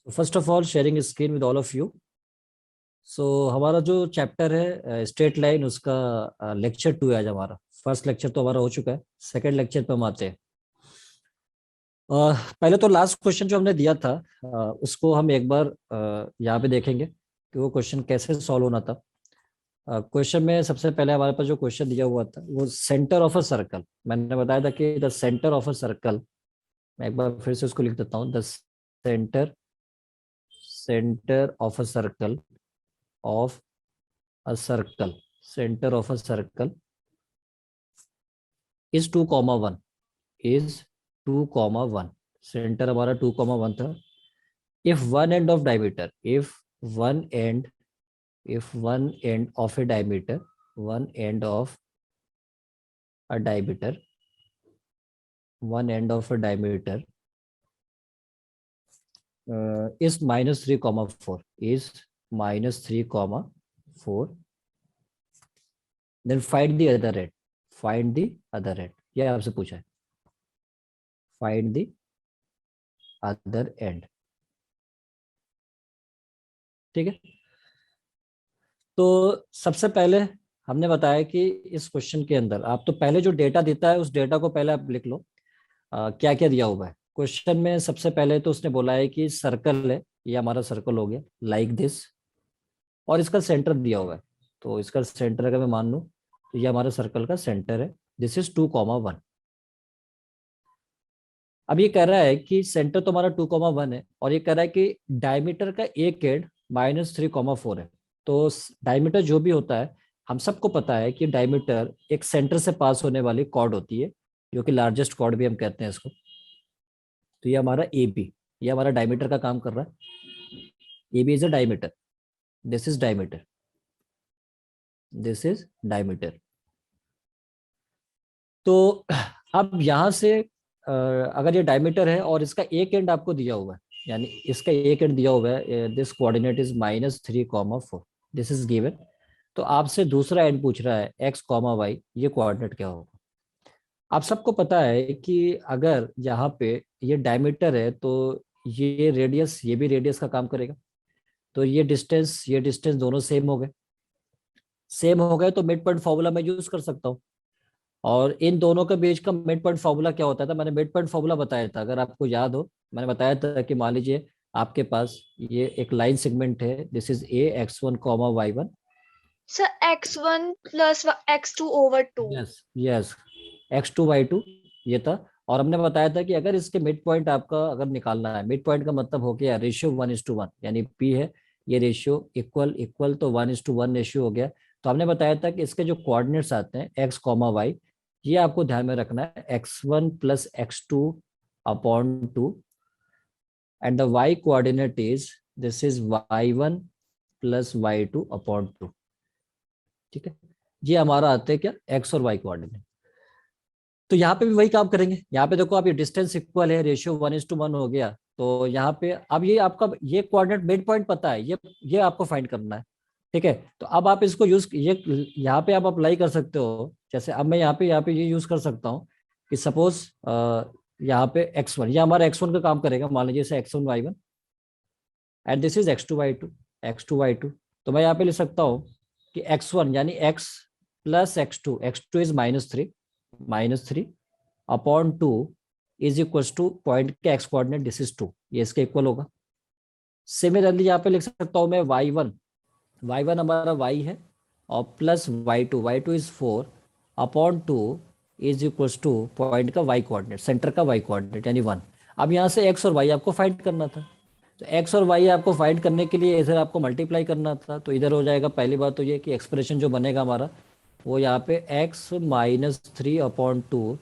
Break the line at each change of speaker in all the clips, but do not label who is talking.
First of all sharing screen with all of you. So हमारा जो chapter है straight line, उसका lecture 2 है आज हमारा। फर्स्ट लेक्चर तो हमारा हो चुका है, सेकंड लेक्चर पे हम आते हैं। पहले तो लास्ट क्वेश्चन जो हमने दिया था उसको हम एक बार यहाँ पे देखेंगे कि वो क्वेश्चन कैसे सॉल्व होना था। क्वेश्चन में सबसे पहले हमारे पास जो क्वेश्चन दिया हुआ था वो सेंटर ऑफ अ सर्कल। मैंने बताया था कि the centre of a circle, मैं एक बार फिर से उसको लिख देता हूँ। The centre centre of a circle of a circle, center of a circle is 2,1, is 2,1। Centre हमारा 2,1 था। if one end of diameter, one end if one end of a diameter one end of a diameter one end of a diameter is minus 3,4, is minus 3,4, then find the other end, find the other end। यह आपसे पूछा है, find the other end। ठीक है, तो सबसे पहले हमने बताया कि इस क्वेश्चन के अंदर आप तो पहले जो डेटा देता है उस डेटा को पहले आप लिख लो। क्या क्या दिया हुआ है क्वेश्चन में। सबसे पहले तो उसने बोला है कि सर्कल है, ये हमारा सर्कल हो गया लाइक दिस, और इसका सेंटर दिया हुआ है। तो इसका सेंटर अगर मैं मान लूं तो ये हमारा सर्कल का सेंटर है। This is 2,1। अब ये कह रहा है कि सेंटर तो हमारा 2,1 है, और ये कह रहा है कि डायमीटर का एक एंड -3,4 है। तो डायमीटर जो भी होता है, हम सबको पता है कि डायमीटर एक सेंटर से पास होने वाली कॉर्ड होती है, जो कि लार्जेस्ट कॉर्ड भी हम कहते हैं इसको। तो ये हमारा ए बी, ये हमारा डायमीटर का काम कर रहा है। A B is a diameter, this is diameter, this is diameter. तो अब यहाँ से अगर ये डायमीटर है और इसका एक एंड आपको दिया हुआ है, यानी इसका एक एंड दिया हुआ है, this coordinate is -3,4, this is given. तो आपसे दूसरा एंड पूछ रहा है x, y, ये कोऑर्डिनेट क्या होगा। आप सबको पता है कि अगर यहाँ पे ये डायमीटर है तो ये रेडियस, ये भी रेडियस का काम करेगा। तो ये डिस्टेंस दोनों सेम हो गए। सेम हो गए तो मिड पॉइंट फॉर्मूला मैं यूज कर सकता हूँ। और इन दोनों के बीच का मिड पॉइंट फॉर्मूला क्या होता था, मैंने मिड पॉइंट फॉर्मूला बताया था, अगर आपको याद हो। मैंने बताया था कि मान लीजिए आपके पास ये एक लाइन सेगमेंट है, this is a x1, y1।
Sir x1 plus x2/2।
Yes yes, x2, y2 ये था। और हमने बताया था कि अगर इसके मिड पॉइंट आपका अगर निकालना है, मिड पॉइंट का मतलब हो गया रेशियो 1:1, यानी p है, ये रेशियो इक्वल इक्वल, तो 1:1 रेशियो हो गया। तो हमने बताया था कि इसके जो कोऑर्डिनेट्स आते हैं x, y, ये आपको ध्यान में रखना है, x1 + x2/2, and the y coordinate is, this is y1 + y2/2। ठीक है, ये हमारा आता है क्या, x और y कोऑर्डिनेट। तो यहाँ पे भी वही काम करेंगे। यहाँ पे देखो, आप ये डिस्टेंस इक्वल है, रेशियो 1:1 हो गया। तो यहाँ पे अब ये आपका ये कोऑर्डिनेट मिड पॉइंट पता है, ये आपको फाइंड करना है। ठीक है, तो अब आप इसको यूज, ये यहाँ पे आप अप्लाई कर सकते हो। जैसे अब मैं यहाँ पे ये यूज कर सकता हूँ कि सपोज यहाँ पे x1, ये हमारा x1 का काम करेगा, मान लीजिए इसे x1, y1, and this is x2, y2। तो मैं यहाँ पे लिख सकता हूँ कि x1 यानी x + x2 is -3/2 is equal two point के एक्स कोऑर्डिनेट, दिस इज 2, ये इसके इक्वल होगा। सिमिलरली यहाँ पे लिख सकता हूँ मैं y1 हमारा y है, और plus y2 is 4/2 is equal two point का y कोऑर्डिनेट, सेंटर का y कोऑर्डिनेट यानी 1। अब यहाँ से x और y आपको फाइंड करना था। तो x और y आपको फाइंड करने के लिए इधर आपको मल्टीप्लाई करना था। तो इधर हो जाएगा, पहली बात तो ये कि एक्सप्रेशन जो बनेगा हमारा वो यहाँ पे x -3/2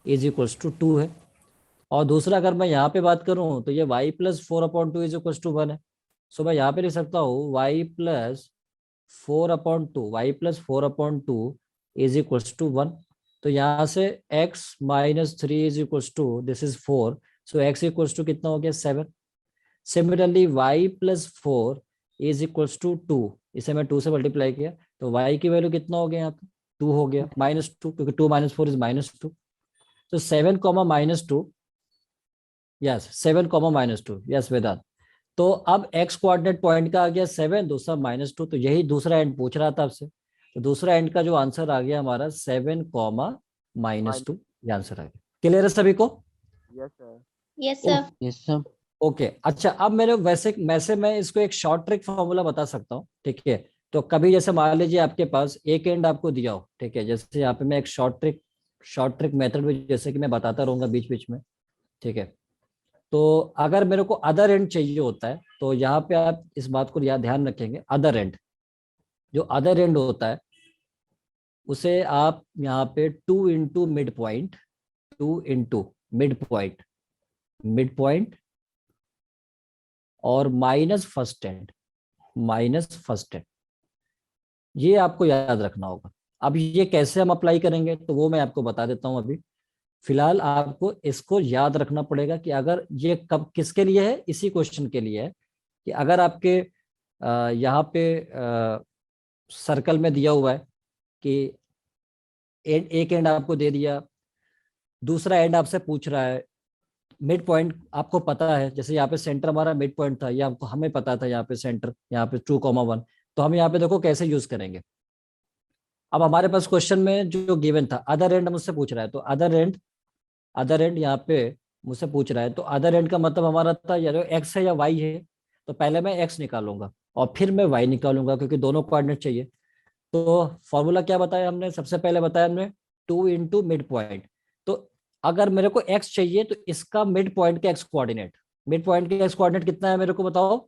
इज इक्वल्स टू 2 है। और दूसरा अगर मैं यहाँ पे बात करूँ तो ये y + 4/2 इज इक्वल्स टू 1 है। सो मैं यहाँ पे लिख सकता हूँ y + 4/2 इज इक्वल्स टू 1। तो यहाँ से x -3 is equals to, this is 4, so x equals to कितना हो गया, 7। Similarly y + 4 is equals to 2, इसे मैं 2 से मल्टीप्लाई किया तो y की वैल्यू कितना हो गया यहाँ पे, 2 हो गया, -2, क्योंकि 2 - 4 इज -2। तो 7, -2, यस 7, -2, यस वेदांत। तो अब एक्स कोऑर्डिनेट पॉइंट का आ गया 7, दूसरा -2, तो यही दूसरा एंड पूछ रहा था आपसे। तो दूसरा एंड का जो आंसर आ गया हमारा 7, -2, ये आंसर आ गया। क्लियर है सभी को?
Yes sir.
Yes, sir.
Yes sir.
Okay अच्छा, अब मेरे वैसे मैं इसको एक शॉर्ट ट्रिक फॉर्मूला बता सकता हूँ, ठीक है। तो कभी जैसे मान लीजिए आपके पास एक एंड आपको दिया हो, ठीक है, जैसे यहाँ पे मैं एक शॉर्ट ट्रिक मेथड में जैसे कि मैं बताता रहूंगा बीच बीच में, ठीक है। तो अगर मेरे को अदर एंड चाहिए होता है, तो यहाँ पे आप इस बात को याद ध्यान रखेंगे, अदर एंड, जो अदर एंड होता है उसे आप यहाँ पे 2 × मिड पॉइंट, 2 × मिड पॉइंट और माइनस फर्स्ट एंड, ये आपको याद रखना होगा। अब ये कैसे हम अप्लाई करेंगे तो वो मैं आपको बता देता हूँ अभी। फिलहाल आपको इसको याद रखना पड़ेगा कि अगर ये कब किसके लिए है, इसी क्वेश्चन के लिए है कि अगर आपके यहाँ पे सर्कल में दिया हुआ है कि एक एंड आपको दे दिया, दूसरा एंड आपसे पूछ रहा है, मिड पॉइंट आपको पता है, जैसे यहाँ पे सेंटर हमारा मिड पॉइंट था, ये आपको हमें पता था यहाँ पे सेंटर, यहाँ पे 2,1, तो हम यहाँ पे देखो कैसे यूज करेंगे। अब हमारे पास क्वेश्चन में जो गिवन था अदर एंड मुझसे पूछ रहा है, तो अदर एंड यहाँ पे मुझसे पूछ रहा है, तो अदर एंड का मतलब हमारा था या एक्स है या वाई है, तो पहले मैं एक्स निकालूंगा और फिर मैं वाई निकालूंगा क्योंकि दोनों कोऑर्डिनेट चाहिए। तो फॉर्मूला क्या बताया हमने, सबसे पहले बताया हमने 2 × मिड पॉइंट। तो अगर मेरे को एक्स चाहिए तो इसका मिड पॉइंट का एक्स कोऑर्डिनेट कितना है मेरे को बताओ।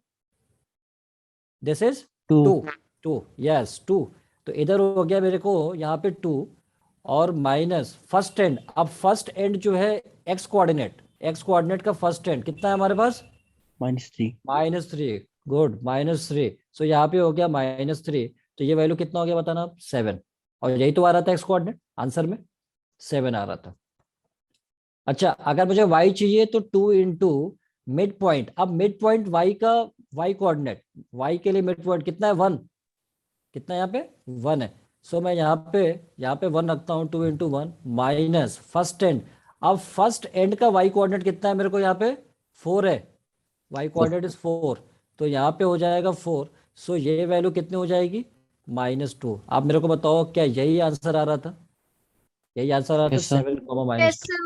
This is 2, yes 2। तो इधर हो गया मेरे को यहाँ पे 2 और माइनस फर्स्ट एंड। अब फर्स्ट एंड जो है एक्स कोऑर्डिनेट का फर्स्ट एंड कितना है हमारे पास, -3। गुड, -3। सो यहाँ पे हो गया -3, तो ये वैल्यू कितना हो गया बताना आप, 7। और यही तो आ रहा था एक्स कोऑर्डिनेट, आंसर में 7 आ रहा था। अच्छा, अगर मुझे y चाहिए तो 2 × मिड पॉइंट। अब मिड पॉइंट y का y कोऑर्डिनेट, y के लिए मिड पॉइंट कितना है, 1, कितना यहाँ पे 1 है। सो मैं यहाँ पे 1 रखता हूँ, 2 × 1 माइनस फर्स्ट एंड। अब फर्स्ट एंड का y कोऑर्डिनेट कितना है मेरे को, यहाँ पे 4 है, y कोऑर्डिनेट इज 4, तो यहाँ पे हो जाएगा 4। सो ये वैल्यू कितनी हो जाएगी, -2। आप मेरे को बताओ क्या यही आंसर आ रहा था, यही आंसर आ रहा था,
Yes, sir.
7,
Yes,
-2।
sir.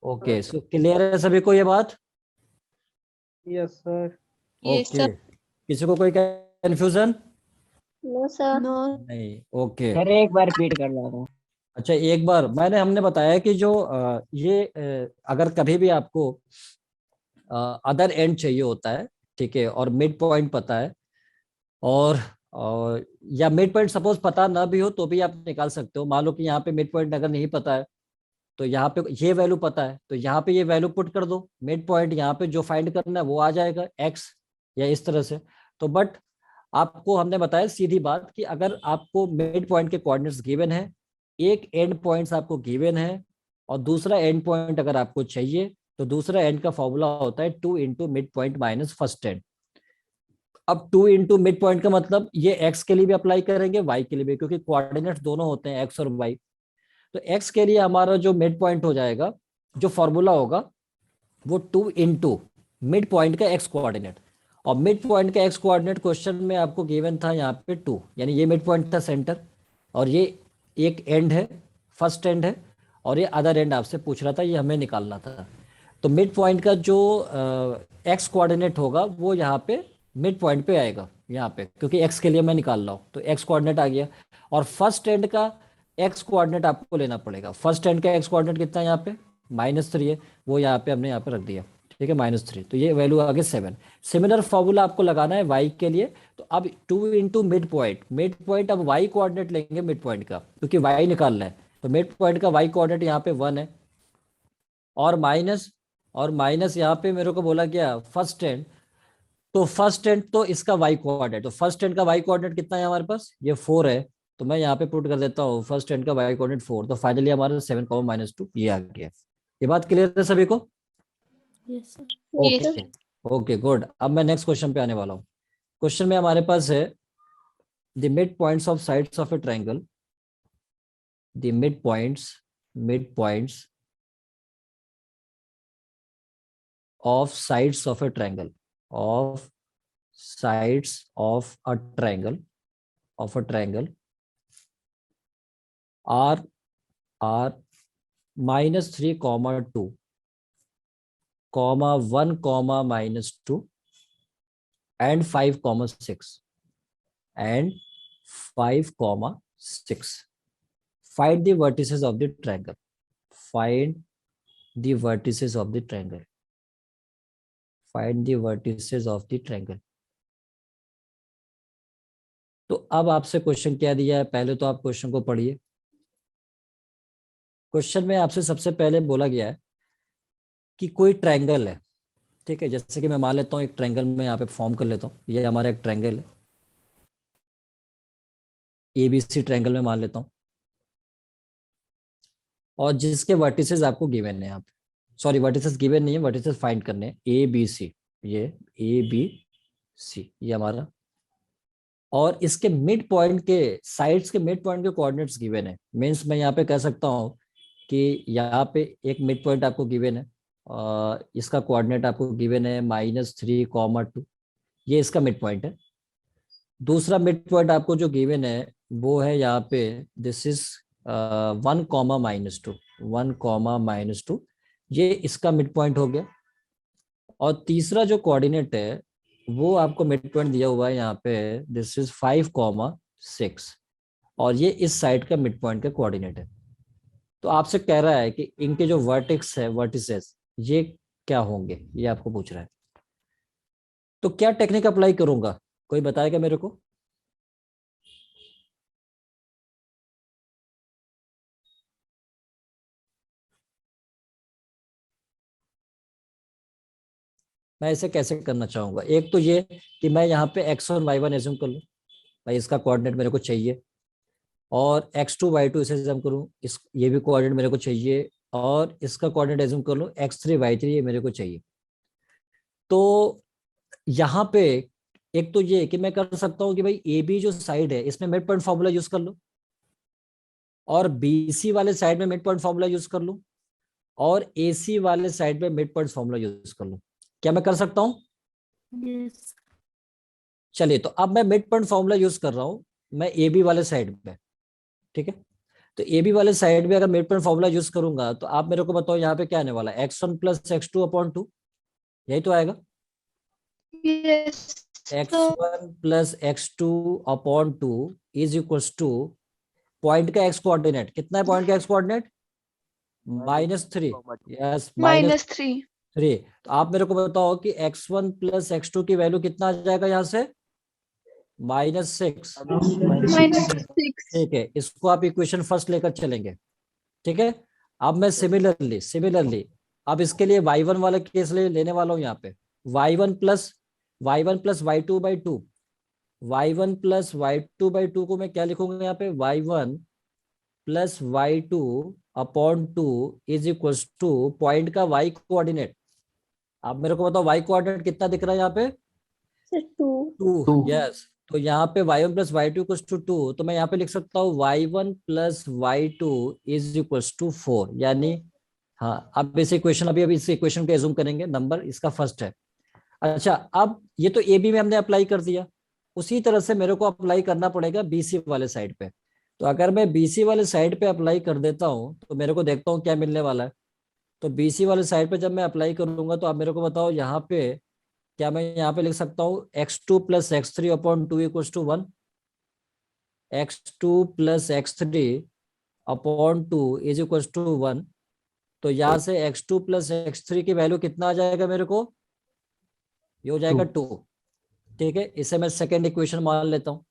Okay, so clear है सभी को ये बात?
Yes sir.
Yes,
okay,
sir.
किसी को कोई कंफ्यूजन?
No, sir. No.
नहीं, ओके।
सर एक बार रिपीट कर रहा हूँ।
अच्छा, एक बार हमने बताया कि जो ये अगर कभी भी आपको अदर एंड चाहिए होता है, ठीक है, और मिड पॉइंट पता है, और या मिड पॉइंट सपोज पता ना भी हो तो भी आप निकाल सकते हो। मान लो कि यहाँ पे मिड पॉइंट अगर नहीं पता है तो यहाँ पे ये वैल्यू पता है, तो यहाँ पे ये वैल्यू पुट कर दो, मिड पॉइंट यहाँ पे जो फाइंड करना है वो आ जाएगा एक्स, या इस तरह से। तो बट आपको हमने बताया सीधी बात कि अगर आपको मिड पॉइंट के कोऑर्डिनेट्स गिवन है, एक एंड पॉइंट्स आपको गिवन है और दूसरा एंड पॉइंट अगर आपको चाहिए, तो दूसरा एंड का फॉर्मूला होता है 2 × mid point minus first and. अब 2 × मिड पॉइंट का मतलब ये एक्स के लिए भी अप्लाई करेंगे, वाई के लिए भी, क्योंकि कोऑर्डिनेट्स दोनों होते हैं एक्स और वाई। तो एक्स के लिए हमारा जो मिड पॉइंट हो जाएगा, जो फॉर्मूला होगा वो 2 × मिड पॉइंट का एक्स कोऑर्डिनेट। और मिड पॉइंट का एक्स कोऑर्डिनेट क्वेश्चन में आपको गिवन था यहाँ पे 2, यानी ये मिड पॉइंट था सेंटर, और ये एक एंड है, फर्स्ट एंड है, और ये अदर एंड आपसे पूछ रहा था, ये हमें निकालना था। तो मिड पॉइंट का जो एक्स कोऑर्डिनेट होगा वो यहाँ पे मिड पॉइंट पे आएगा, यहाँ पे, क्योंकि एक्स के लिए मैं निकाल रहा हूँ, तो एक्स कोऑर्डिनेट आ गया। और फर्स्ट एंड का एक्स कोऑर्डिनेट आपको लेना पड़ेगा। फर्स्ट एंड का एक्स कोऑर्डिनेट कितना है यहाँ पे, -3 है, वो यहाँ पे हमने यहाँ पे रख दिया, ठीक है, -3। तो ये वैल्यू आ गई 7। सिमिलर फॉर्मूला आपको लगाना है वाई के लिए। तो अब 2 × मिड पॉइंट, अब वाई कोऑर्डिनेट लेंगे मिड पॉइंट का, क्योंकि वाई निकालना है, तो मिड पॉइंट का वाई कोऑर्डिनेट यहाँ पे 1 है, और माइनस यहाँ पे मेरे को बोला गया फर्स्ट एंड, तो फर्स्ट एंड तो इसका वाई कोऑर्डिनेट, तो फर्स्ट एंड का वाई कोऑर्डिनेट कितना है हमारे पास, ये 4 है, तो मैं यहाँ पे पुट कर देता हूँ फर्स्ट एंड का वाई कोऑर्डिनेट 4। तो फाइनली हमारा 7, -2 ये आ गया। ये बात क्लियर है सभी को?
Yes, sir.
Okay, okay, good. अब मैं नेक्स्ट क्वेश्चन पे आने वाला हूँ। क्वेश्चन में हमारे पास है the mid points of sides of A triangle, the mid points of sides of A triangle, of sides of a triangle are -3, 2, 1, -2 and 5, 6 and 5, 6. Find the vertices of the triangle. Find the vertices of the triangle. Find the vertices of the triangle. तो अब आपसे question क्या दिया है, पहले तो आप question को पढ़िए। क्वेश्चन में आपसे सबसे पहले बोला गया है कि कोई ट्रायंगल है, ठीक है। जैसे कि मैं मान लेता हूँ एक ट्रायंगल में यहाँ पे फॉर्म कर लेता हूँ, ये हमारा एक ट्रायंगल है, ABC ट्रायंगल में मान लेता हूँ, और जिसके वर्टिसेस आपको गिवन है, यहाँ पे सॉरी वर्टिसेस गिवन नहीं है, वर्टिसेस फाइंड करने हैं, ABC, ये ABC ये हमारा, और इसके मिड पॉइंट के साइड्स के मिड पॉइंट के कोऑर्डिनेट्स गिवन है। मींस मैं यहाँ पे कह सकता हूँ कि यहाँ पे एक मिड पॉइंट आपको गिवन है, इसका कोऑर्डिनेट आपको गिवन है -3, 2, ये इसका मिड पॉइंट है। दूसरा मिड पॉइंट आपको जो गिवन है वो है यहाँ पे दिस इज 1, -2, 1, -2, ये इसका मिड पॉइंट हो गया। और तीसरा जो कोऑर्डिनेट है वो आपको मिड पॉइंट दिया हुआ है यहाँ पे दिस इज 5, 6, और ये इस साइड का मिड पॉइंट का कोऑर्डिनेट है। तो आपसे कह रहा है कि इनके जो वर्टेक्स है, वर्टिसेस, ये क्या होंगे, ये आपको पूछ रहा है। तो क्या टेक्निक अप्लाई करूंगा, कोई बताएगा मेरे को? मैं इसे कैसे करना चाहूंगा, एक तो ये कि मैं यहाँ पे x1 y1 एज्यूम कर लूँ, भाई इसका कोऑर्डिनेट मेरे को चाहिए, और x2 y2 इसे एज्यूम करूँ, इस ये भी कोऑर्डिनेट मेरे को चाहिए, और इसका कोऑर्डिनेट एज्यूम कर लूँ x3 y3 ये मेरे को चाहिए। तो यहाँ पे एक तो ये कि मैं कर सकता हूँ कि भाई AB जो साइड है इसमें मिड पॉइंट फॉर्मूला यूज कर लूँ, और BC वाले साइड में मिड पॉइंट फॉर्मूला यूज कर लूँ, और AC वाले साइड में मिड पॉइंट फॉर्मूला यूज कर लूँ। क्या मैं कर सकता हूँ?
Yes.
चलिए, तो अब मैं मिड पॉइंट फॉर्मूला यूज कर रहा हूँ मैं AB वाले साइड में, ठीक है। तो AB वाले साइड में अगर मिड पॉइंट फॉर्मूला यूज करूंगा तो आप मेरे को बताओ यहाँ पे क्या आने वाला है, x1 + x2/2, यही तो आएगा।
Yes.
x1 + x2/2 is equals two point का x कोऑर्डिनेट कितना है, पॉइंट का x कोऑर्डिनेट -3, यस
-3.
-3। तो आप मेरे को बताओ कि x1 + x2 की वैल्यू कितना आ जाएगा यहाँ से, -6,
-6.
ठीक है। इसको आप इक्वेशन फर्स्ट लेकर चलेंगे, ठीक है। अब मैं सिमिलरली अब इसके लिए y1 वाला केस लेने वाला हूँ यहाँ पे, y1 + y2/2, y1 + y2/2 को मैं क्या लिखूंगा यहाँ पे, y1 + y2/2 is equals two point का y कोऑर्डिनेट। आप मेरे को बताओ y कोऑर्डिनेट कितना दिख रहा है यहाँ पे, 2, यस। तो यहाँ पे y1 + y2 = 2, तो मैं यहाँ पे लिख सकता हूँ y1 + y2 is equals to 4, यानी हाँ। अब इस इक्वेशन अभी इस इक्वेशन को एज्यूम करेंगे, नंबर इसका फर्स्ट है। अच्छा, अब ये तो AB में हमने अप्लाई कर दिया, उसी तरह से मेरे को अप्लाई करना पड़ेगा BC वाले साइड पे। तो अगर मैं BC वाले साइड पे अप्लाई कर देता हूँ तो मेरे को देखता हूँ क्या मिलने वाला है। तो BC वाले साइड पे जब मैं अप्लाई करूंगा तो आप मेरे को बताओ यहाँ पे क्या मैं यहाँ पे लिख सकता हूँ x2 + x3/2 equals to 1, x2 + x3/2 is equals to 1। तो यहाँ से x2 + x3 की वैल्यू कितना आ जाएगा मेरे को, ये हो जाएगा 2, ठीक है। इसे मैं सेकेंड इक्वेशन मान लेता हूँ।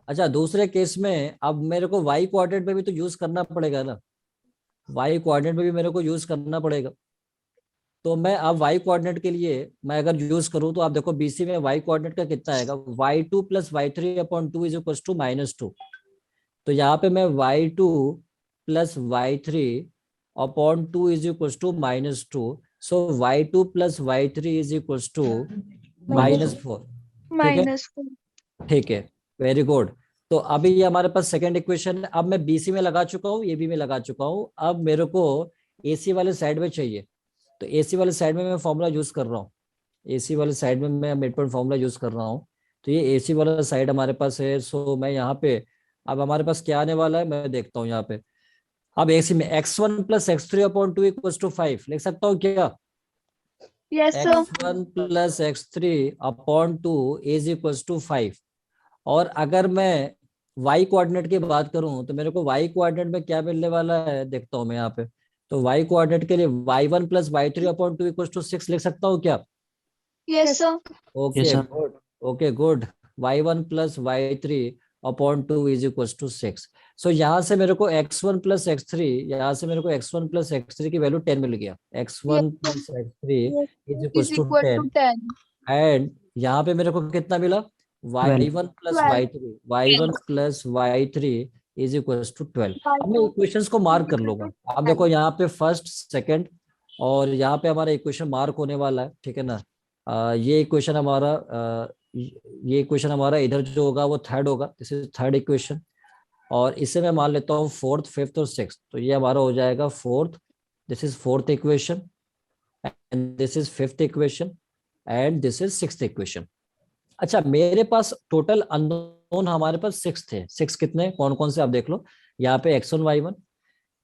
अच्छा, दूसरे केस में अब मेरे को y कोऑर्डिनेट में भी तो यूज करना पड़ेगा ना, y कोऑर्डिनेट में भी मेरे को यूज करना पड़ेगा। तो मैं अब y कोऑर्डिनेट के लिए मैं अगर यूज करूं तो आप देखो BC में y कोऑर्डिनेट का कितना आएगा, y2 + y3/2 is equals to -2। तो यहाँ पे मैं y2 + y3/2 is equals to -2, so y2 + y3 is equals to -4, ठीक है, ठीक है, वेरी गुड। तो अभी ये हमारे पास सेकंड इक्वेशन है। अब मैं BC में लगा चुका हूँ, AB में लगा चुका हूँ, अब मेरे को AC वाले साइड में चाहिए। तो AC वाले साइड में मैं फॉर्मूला यूज कर रहा हूँ, AC वाले साइड में मैं मिड पॉइंट फॉर्मूला यूज कर रहा हूँ, तो ये AC वाला साइड हमारे पास है। सो मैं यहाँ पे अब हमारे पास क्या आने वाला है मैं देखता हूँ यहाँ पे। अब AC में x1 plus x3 upon 2 equals to 5 लिख सकता हूँ क्या?
Yes, sir.
x1 plus x3 upon 2 is equals to 5। और अगर मैं y कोऑर्डिनेट की बात करूं तो मेरे को y कोऑर्डिनेट में क्या मिलने वाला है देखता हूं मैं यहाँ पे। तो y कोऑर्डिनेट के लिए y1 plus y3 upon 2 equals to 6 लिख सकता हूँ क्या?
Yes, sir.
Okay good, okay good. y1 plus y3 upon 2 is equals to 6। So यहाँ से मेरे को x1 प्लस x3, यहाँ से मेरे को x1 प्लस x3 की वैल्यू 10 मिल गया। x1 plus x3 is equals
Is
to
equal
10।
to 10.
And यहाँ पे मेरे को कितना मिला? y1 plus
12.
y3, y1 plus y3 is equals to 12। अब मैं इक्वेशंस को मार्क कर लूंगा। आप देखो यहाँ पे फर्स्ट सेकंड और यहाँ पे हमारा इक्वेशन मार्क होने वाला है, ठीक है ना। ये इक्वेशन हमारा ये इक्वेशन हमारा इधर जो होगा वो थर्ड होगा, दिस इज थर्ड इक्वेशन। और इसे मैं मान लेता हूँ फोर्थ, फिफ्थ और सिक्स। तो ये हमारा हो जाएगा fourth, this is fourth equation, and this is fifth equation, and this is sixth equation. अच्छा, मेरे पास टोटल अननोन हमारे पास 6 थे। 6 कितने, कौन कौन से आप देख लो यहाँ पे। x1 y1,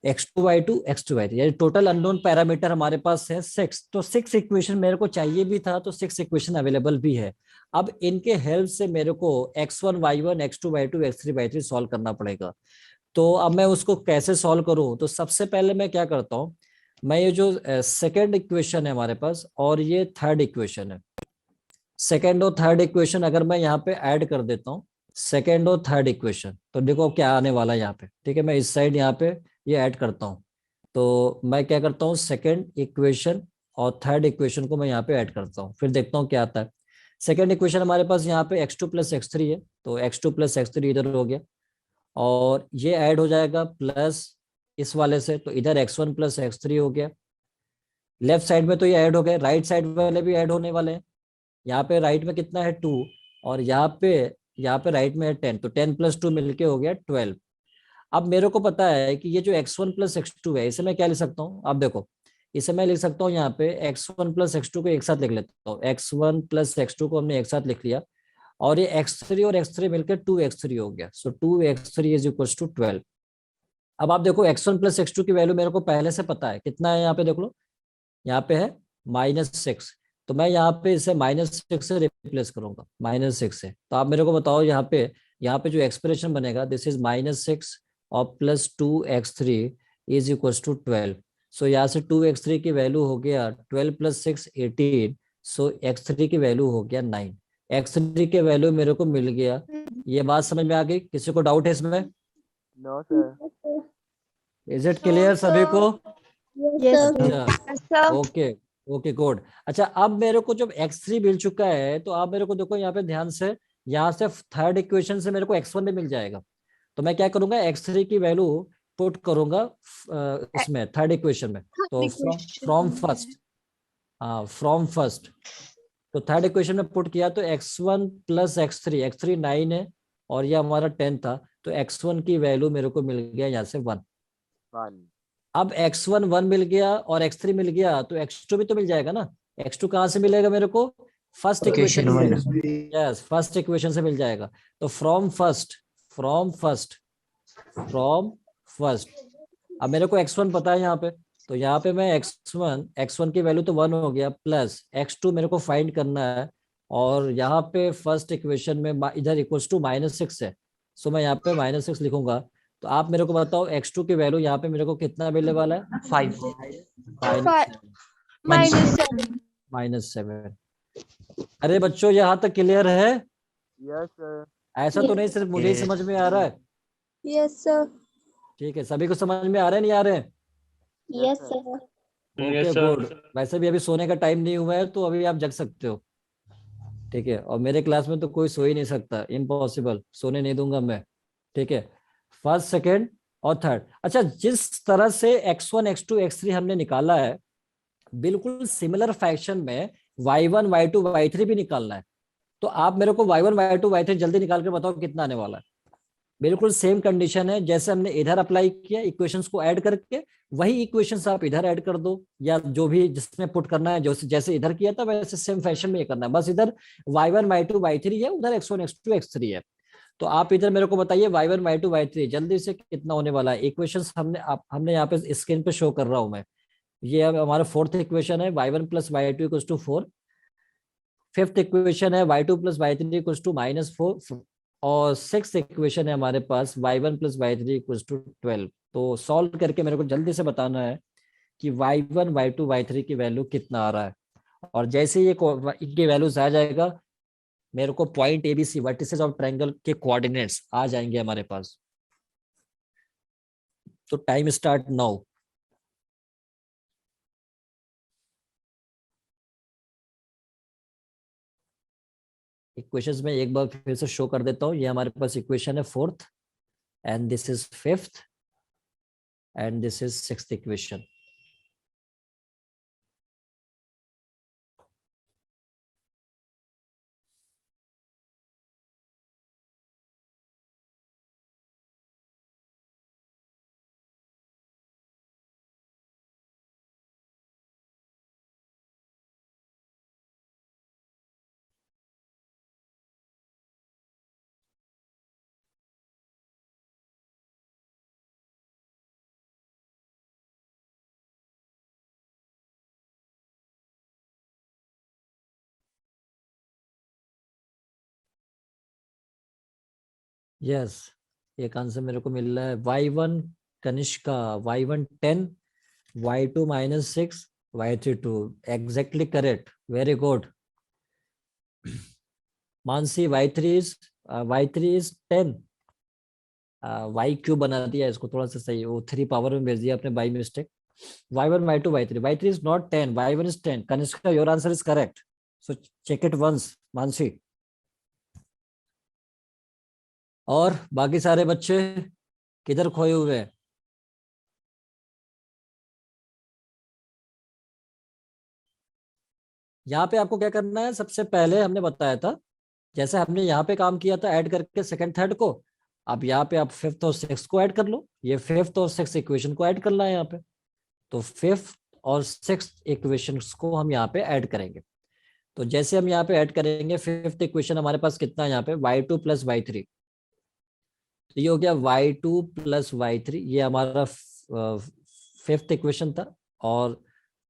x2 y2, x2 y3, यानी टोटल अननोन पैरामीटर हमारे पास है 6। तो 6 इक्वेशन मेरे को चाहिए भी था, तो 6 इक्वेशन अवेलेबल भी है। अब इनके हेल्प से मेरे को x1 y1, x2 y2, x3 y3 solve करना पड़ेगा। तो अब मैं उसको कैसे सॉल्व करूं? तो सबसे पहले मैं क्या करता हूं, मैं ये जो सेकेंड इक्वेशन है हमारे पास और ये थर्ड इक्वेशन है, सेकेंड और थर्ड इक्वेशन अगर मैं यहाँ पे ऐड कर देता हूँ, सेकेंड और थर्ड इक्वेशन, तो देखो क्या आने वाला है यहाँ पे। ठीक है, मैं इस साइड यहाँ पे ये ऐड करता हूँ। तो मैं क्या करता हूँ, सेकेंड इक्वेशन और थर्ड इक्वेशन को मैं यहाँ पे ऐड करता हूँ, फिर देखता हूँ क्या आता है। सेकेंड इक्वेशन हमारे पास यहाँ पे x2 प्लस x3 है, तो x2 प्लस x3 इधर हो गया, और ये ऐड हो जाएगा प्लस इस वाले से, तो इधर x1 प्लस x3 हो गया। लेफ्ट साइड में तो ये ऐड हो गए, राइट साइड वाले भी ऐड होने वाले हैं। यहाँ पे राइट में कितना है 2, और यहाँ पे राइट में है 10, तो 10 प्लस 2 मिलके हो गया 12। अब मेरे को पता है कि ये जो x1 प्लस x2 है, इसे मैं क्या लिख सकता हूँ? आप देखो, इसे मैं लिख सकता हूँ यहाँ पे x1 प्लस x2 को एक साथ लिख लेता हूँ। x1 प्लस x2 को हमने एक साथ लिख लिया, और ये x3 और x3 मिलकर 2x3 हो गया। सो 2x3 इज इक्वल टू 12। अब आप देखो x1 प्लस x2 की वैल्यू मेरे को पहले से पता है, कितना है यहाँ पे देख लो, यहाँ पे है -6। तो मैं यहाँ पे इसे -6 से रिप्लेस करूंगा, -6 से। तो आप मेरे को बताओ यहाँ पे जो एक्सप्रेशन बनेगा, दिस इज -6 और plus 2x3 is equal to 12। So यहाँ से 2x3 की वैल्यू हो गया 12 प्लस 6 18। सो x3 की वैल्यू हो गया 9। x3 के वैल्यू मेरे को मिल गया। ये बात समझ में आ गई? किसी को डाउट है इसमें?
No sir.
Is it clear सभी को?
Yes,
अच्छा,
sir.
Okay okay good. अच्छा, अब मेरे को जब x3 मिल चुका है, तो आप मेरे को देखो यहाँ पे ध्यान से, यहाँ से थर्ड इक्वेशन से मेरे को x1 भी मिल जाएगा। तो मैं क्या करूंगा, x3 की वैल्यू पुट करूंगा इसमें थर्ड इक्वेशन में। तो फ्रॉम फर्स्ट, फ्रॉम फर्स्ट, तो थर्ड इक्वेशन में पुट किया तो x1 प्लस x3 9 है, और ये हमारा 10 था, तो x1 की वैल्यू मेरे को मिल गया यहाँ से 1। अब x1 1 मिल गया और x3 मिल गया, तो x2 भी तो मिल जाएगा ना। x2 कहाँ से मिलेगा मेरे को? फर्स्ट इक्वेशन से। यस, फर्स्ट इक्वेशन से मिल जाएगा। तो फ्रॉम फर्स्ट, अब मेरे को x1 पता है यहाँ पे, तो यहाँ पे मैं x1 की वैल्यू तो 1 हो गया, प्लस x2 मेरे को फाइंड करना है, और यहाँ पे फर्स्ट इक्वेशन में इधर इक्वल्स टू -6 है। सो मैं यहाँ पे -6 लिखूंगा। तो आप मेरे को बताओ x2 की वैल्यू यहाँ पे मेरे को कितना मिलने वाला है?
5
-7। अरे बच्चों, यहाँ तक क्लियर है?
Yes sir.
ऐसा तो नहीं सिर्फ मुझे ही समझ में आ रहा है?
Yes, sir.
ठीक है, सभी को समझ में आ रहा है, नहीं आ रहे?
Yes, sir.
Okay good. वैसे भी अभी सोने का टाइम नहीं हुआ है, तो अभी आप जग सकते हो। ठीक है, और मेरे क्लास में तो कोई सो ही नहीं सकता, इम्पॉसिबल, सोने नहीं दूंगा मैं। ठीक है, फर्स्ट, सेकेंड और थर्ड। अच्छा, जिस तरह से x1 x2 x3 हमने निकाला है, बिल्कुल सिमिलर फैक्शन में y1 y2 y3 भी निकालना है। तो आप मेरे को y1 y2 y3 जल्दी निकाल कर बताओ कितना आने वाला है। बिल्कुल सेम कंडीशन है जैसे हमने इधर अप्लाई किया इक्वेशंस को ऐड करके, वही इक्वेशंस आप इधर ऐड कर दो, या जो भी जिसमें पुट करना है, जो जैसे इधर किया था वैसे सेम फैशन में ये करना है। बस इधर y1 y2 y3 है, उधर x1 x2 x3 है। तो आप इधर मेरे को बताइए y1 y2 y3 जल्दी से कितना होने वाला है। इक्वेशंस हमने यहाँ पे स्क्रीन पे शो कर रहा हूँ मैं। ये अब हमारा फोर्थ इक्वेशन है y1 plus y2 equals to 4। Fifth equation है y2 plus y3 equals to -4। और सिक्स इक्वेशन है हमारे पास y1 plus y3 equals to 12। तो सॉल्व करके मेरे को जल्दी से बताना है कि y1 y2 y3 की वैल्यू कितना आ रहा है। और जैसे ये इनके वैल्यूज आ जाएगा, मेरे को point ABC vertices of triangle के कोऑर्डिनेट्स आ जाएंगे हमारे पास। तो टाइम स्टार्ट नाउ। इक्वेशंस में एक बार फिर से शो कर देता हूँ। ये हमारे पास इक्वेशन है fourth, and this is fifth, and this is sixth equation. Yes, एक आंसर मेरे को मिल रहा है। y1 Kanishka, y1 10, y2 -6, y3 2। Exactly correct, very good. Mansi y3 is 10। y cube बना दिया इसको, थोड़ा सा सही, वो 3 पावर में भेज दिया आपने by mistake. y1 y2 y3 is not 10, y1 is 10। Kanishka, your answer is correct, so check it once Mansi. और बाकी सारे बच्चे किधर खोए हुए हैं? यहाँ पे आपको क्या करना है, सबसे पहले हमने बताया था, जैसे हमने यहाँ पे काम किया था ऐड करके सेकंड थर्ड को, अब यहाँ पे आप फिफ्थ और सिक्स को ऐड कर लो। ये फिफ्थ और सिक्स इक्वेशन को ऐड करना है यहाँ पे। तो फिफ्थ और सिक्स इक्वेशन को हम यहाँ पे ऐड करेंगे। तो जैसे हम यहाँ पे ऐड करेंगे, फिफ्थ इक्वेशन हमारे पास कितना है यहाँ पे, y2 प्लस y3। तो ये हो गया y2 प्लस y3, ये हमारा फिफ्थ इक्वेशन था। और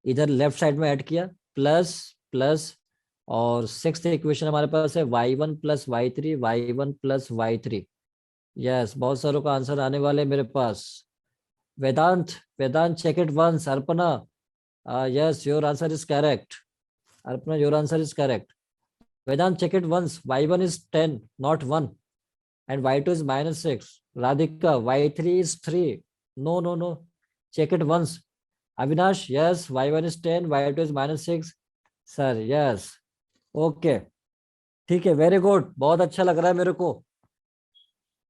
इधर लेफ्ट साइड में ऐड किया प्लस प्लस, और सिक्स्थ इक्वेशन हमारे पास है y1 plus y3, y1 plus y3। Yes, बहुत सारों का आंसर आने वाले मेरे पास। Vedant, Vedant check it once. Arpana, yes your answer is correct. Arpana, your answer is correct. Vedant check it once, y1 is 10 not 1, and y2 is -6। Radhika, y3 is 3, no no no, check it once। Avinash, yes, y1 is 10, y2 is -6 sir, yes, okay, ठीक है, very good, बहुत अच्छा लग रहा है मेरे को।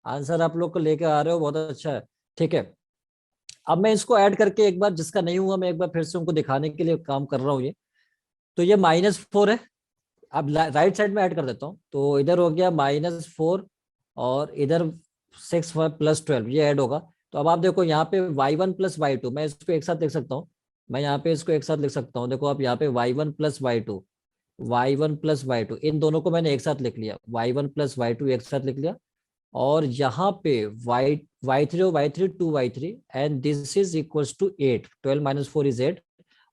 Answer आप लोग को लेकर आ रहे हो, बहुत अच्छा है। ठीक है, अब मैं इसको ऐड करके एक बार, जिसका नहीं हुआ मैं एक बार फिर से उनको दिखाने के लिए काम कर रहा हूँ। ये तो ये -4 है। अब राइट साइड में ऐड कर देता हूँ, तो इधर हो गया -4, और इधर 6 प्लस 12 ये ऐड होगा। तो अब आप देखो यहाँ पे y1 प्लस y2, मैं इसको एक साथ लिख सकता हूँ। मैं यहाँ पे इसको एक साथ लिख सकता हूँ। देखो आप यहाँ पे y1 plus y2, y1 plus y2, इन दोनों को मैंने एक साथ लिख लिया, y1 प्लस y2 एक साथ लिख लिया। और यहाँ पे y3 और y3 2y3, and this is equals to 8। 12 minus 4 is 8।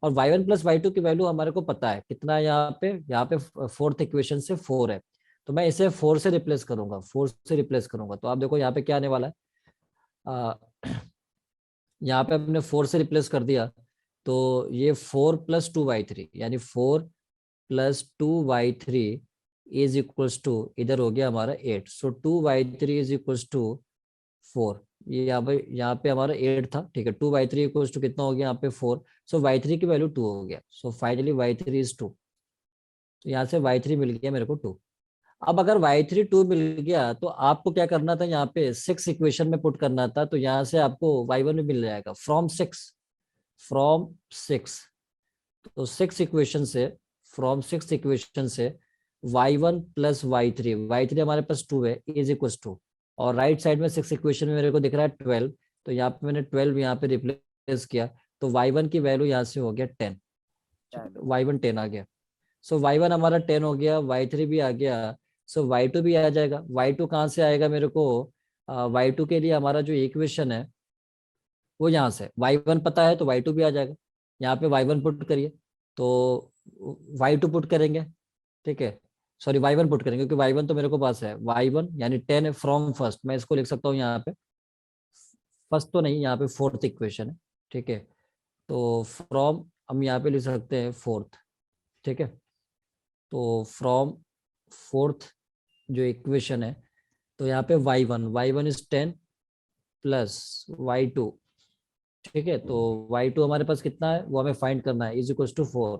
और y1 प्लस y2 की वैल्यू हमारे को पता है कितना है, यहाँ पे फोर्थ इक्वेशन से 4 है। तो मैं इसे 4 से रिप्लेस करूंगा, 4 से रिप्लेस करूंगा। तो आप देखो यहाँ पे क्या आने वाला है, यहाँ पे हमने 4 से रिप्लेस कर दिया, तो ये 4 प्लस 2y3, यानी 4 plus 2y3 is equals to, इधर हो गया हमारा 8। सो 2y3 इज इक्वल्स टू 4। ये यहाँ पे हमारा 8 था, ठीक है। 2y3 इक्वल्स टू कितना हो गया यहाँ पे 4। सो y3 की वैल्यू 2 हो गया। So finally y3 is 2। तो यहाँ से y3 मिल गया मेरे को 2। अब अगर y3 2 मिल गया, तो आपको क्या करना था, यहाँ पे 6 इक्वेशन में पुट करना था। तो यहाँ से आपको y1 भी मिल जाएगा फ्रॉम 6, फ्रॉम 6। तो 6 इक्वेशन से, फ्रॉम 6 इक्वेशन से y1 प्लस y3 हमारे पास 2 है, इज इक्वल टू, और राइट साइड में 6 इक्वेशन में मेरे को दिख रहा है 12, तो यहाँ पे मैंने 12 यहाँ पे रिप्लेस किया, तो y1 की वैल्यू यहाँ से हो गया 10, y1 10 आ गया। सो y1 हमारा 10 हो गया, y3 भी आ गया, सो y2 भी आ जाएगा। y2 कहाँ से आएगा मेरे को, y2 के लिए हमारा जो इक्वेशन है वो यहाँ से, y1 पता है तो y2 भी आ जाएगा। यहाँ पे y1 पुट करिए तो y2 पुट करेंगे, ठीक है, सॉरी y1 पुट करेंगे क्योंकि y1 तो मेरे को पास है, y1 यानी 10 फ्रॉम फर्स्ट, मैं इसको लिख सकता हूँ यहाँ पे, फर्स्ट तो नहीं, यहाँ पे फोर्थ इक्वेशन है, ठीक है, तो फ्रॉम हम यहाँ पे लिख सकते हैं फोर्थ, ठीक है, तो फ्रॉम फोर्थ जो इक्वेशन है, तो यहाँ पे y1 इज 10 प्लस y2, ठीक है, तो y2 हमारे पास कितना है वो हमें फाइंड करना है, is equals to 4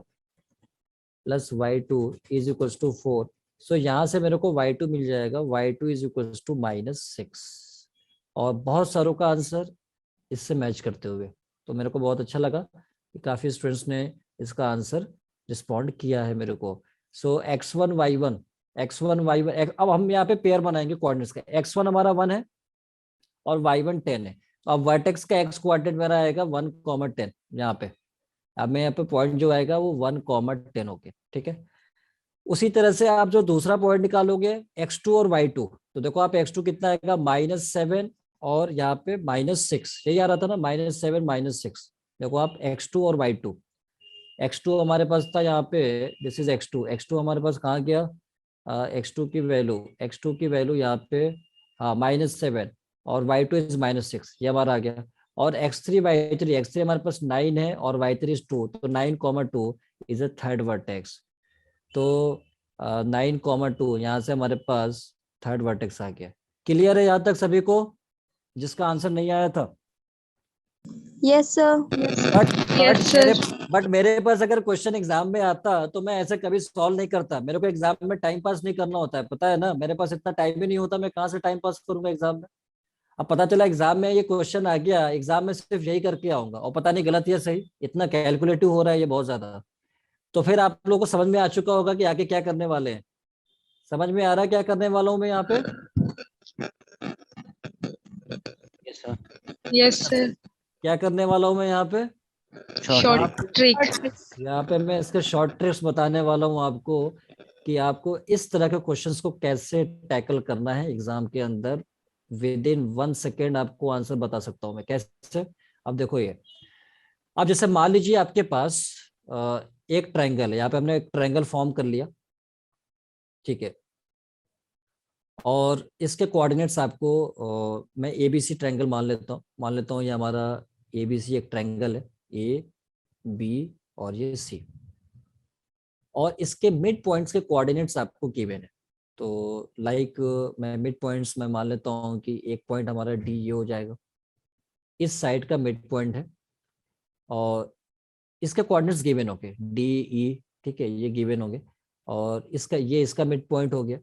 plus y2 is equals to 4। So यहाँ से मेरे को y2 मिल जाएगा, y2 इज इक्वल्स टू -6, और बहुत सारों का आंसर इससे मैच करते हुए, तो मेरे को बहुत अच्छा लगा कि काफी स्टूडेंट्स ने इसका आंसर रिस्पॉन्ड किया है मेरे को। सो x1 y1 अब हम यहाँ पे पेयर बनाएंगे कोऑर्डिनेट्स का, x1 हमारा 1 है और y1 10 है, तो अब वर्टेक्स का x कोऑर्डिनेट मेरा आएगा 1, 10 यहाँ पे, अब मैं यहाँ पे पॉइंट जो आएगा वो 1, 10 हो गया, ठीक है। उसी तरह से आप जो दूसरा पॉइंट निकालोगे x2 और y2, तो देखो आप x2 कितना आएगा -7 और यहाँ पे -6, यही आ रहा था ना, -7 -6, देखो आप x2 और y2, x2 हमारे पास था यहाँ पे, दिस इज x2 हमारे पास कहाँ गया, x2 की वैल्यू यहाँ पे, हाँ -7 और y2 इज -6, ये हमारा आ गया, और x3 हमारे पास 9 है और y3 इज 2, तो 9, 2 इज अ थर्ड वर्टेक्स, तो 9, 2 यहाँ से हमारे पास थर्ड वर्टेक्स आ गया। क्लियर है यहाँ तक सभी को, जिसका आंसर नहीं आया था?
Yes, sir.
बट मेरे पास अगर क्वेश्चन एग्जाम में आता तो मैं ऐसे कभी सॉल्व नहीं करता, मेरे को एग्जाम में टाइम पास नहीं करना होता है, पता है ना, मेरे पास इतना टाइम ही नहीं होता, मैं कहाँ से टाइम पास करूंगा एग्जाम में। अब पता चला एग्जाम में ये क्वेश्चन आ गया, एग्जाम में सिर्फ यही करके आऊंगा और पता नहीं गलत या सही, इतना कैलकुलेटिव हो रहा है ये बहुत ज्यादा, तो फिर आप लोगों को समझ में आ चुका होगा कि आगे क्या करने वाले हैं, समझ में आ रहा है क्या करने वाला हूँ मैं यहाँ पे?
Yes, sir.
क्या करने वाला हूँ मैं यहाँ पे?
Short trick.
यहाँ पे मैं इसके शॉर्ट ट्रिक्स बताने वाला हूँ आपको कि आपको इस तरह के क्वेश्चंस को कैसे टैकल करना है एग्जाम के अंदर, विद इन 1 सेकेंड आपको आंसर बता सकता हूँ मैं कैसे। अब देखो ये, अब जैसे मान लीजिए आपके पास एक ट्रायंगल है, यहाँ पे हमने एक ट्रायंगल फॉर्म कर लिया, ठीक है, और इसके कोऑर्डिनेट्स आपको मैं ABC ट्रायंगल मान लेता हूँ ये हमारा ABC एक ट्रायंगल है, AB और ये C, और इसके मिड पॉइंट्स के कोऑर्डिनेट्स आपको गिवन है, तो लाइक मैं मिड पॉइंट्स में मान लेता हूँ कि एक पॉइंट हमारा D ये हो जाएगा, इस साइड का मिड पॉइंट है, और इसके कोऑर्डिनेट्स गिवन हो गए DE, ठीक है, ये गिवन हो गए, और इसका मिड पॉइंट हो गया,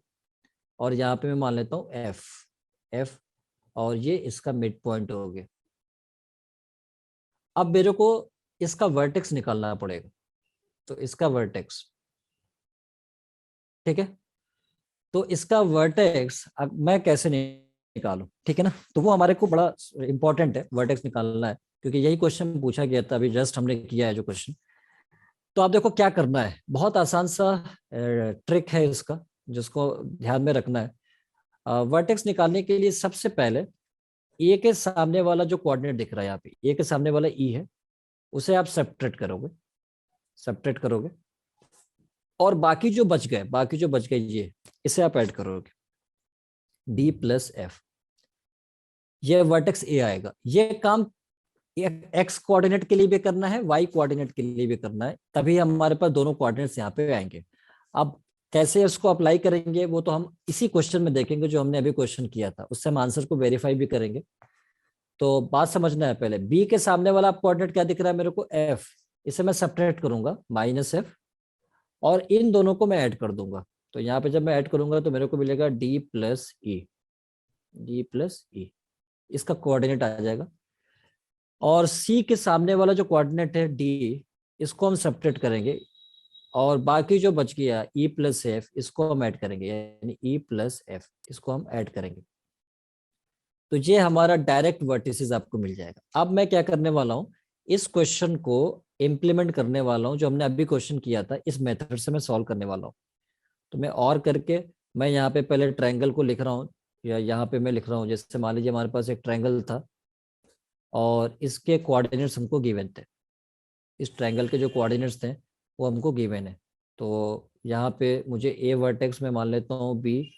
और यहाँ पे मैं मान लेता हूँ F, और ये इसका मिड पॉइंट हो गया। अब मेरे को इसका वर्टेक्स निकालना पड़ेगा, तो इसका वर्टेक्स, ठीक है, तो इसका वर्टेक्स अब मैं कैसे निकालूं, ठीक है ना, तो वो हमारे को बड़ा इंपॉर्टेंट है, वर्टेक्स निकालना है, क्योंकि यही क्वेश्चन पूछा गया था, अभी जस्ट हमने किया है जो क्वेश्चन। तो आप देखो क्या करना है, बहुत आसान सा ट्रिक है इसका, जिसको ध्यान में रखना है। वर्टेक्स निकालने के लिए सबसे पहले ए के सामने वाला जो कोऑर्डिनेट दिख रहा है यहाँ पे, ए के सामने वाला ई है, उसे आप सब्ट्रैक्ट करोगे, और बाकी जो बच गए ये, इसे आप ऐड करोगे, D + F, ये वर्टेक्स ए आएगा। ये काम एक्स कोऑर्डिनेट के लिए भी करना है, वाई कोऑर्डिनेट के लिए भी करना है, तभी हमारे पास दोनों कोऑर्डिनेट्स यहाँ पे आएंगे। अब कैसे इसको अप्लाई करेंगे वो तो हम इसी क्वेश्चन में देखेंगे जो हमने अभी क्वेश्चन किया था, उससे हम आंसर को वेरीफाई भी करेंगे। तो बात समझना है, पहले बी के सामने वाला कोऑर्डिनेट क्या दिख रहा है मेरे को, F, इसे मैं सब्ट्रैक्ट करूंगा -F, और इन दोनों को मैं ऐड कर दूंगा, तो यहाँ पे जब मैं ऐड करूंगा तो मेरे को मिलेगा D + E, इसका कोऑर्डिनेट आ जाएगा। और C के सामने वाला जो कोऑर्डिनेट है D, इसको हम सब्ट्रैक्ट करेंगे, और बाकी जो बच गया E + F, इसको हम ऐड करेंगे, यानी E + F, इसको हम ऐड करेंगे। तो ये हमारा डायरेक्ट वर्टिसेस आपको मिल जाएगा। अब मैं क्या करने वाला हूँ, इस क्वेश्चन को इम्प्लीमेंट करने वाला हूँ, जो हमने अभी क्वेश्चन किया था इस मेथड से मैं सॉल्व करने वाला हूँ। तो मैं और करके मैं यहाँ पे पहले ट्रायंगल को लिख रहा हूँ, या यहाँ पे मैं लिख रहा हूँ, जैसे मान लीजिए हमारे पास एक ट्रायंगल था और इसके कोऑर्डिनेट्स हमको गिवन थे, इस ट्रायंगल के जो कोऑर्डिनेट्स थे वो हमको गिवन है। तो यहाँ पे मुझे ए वर्टेक्स में मान लेता हूँ बी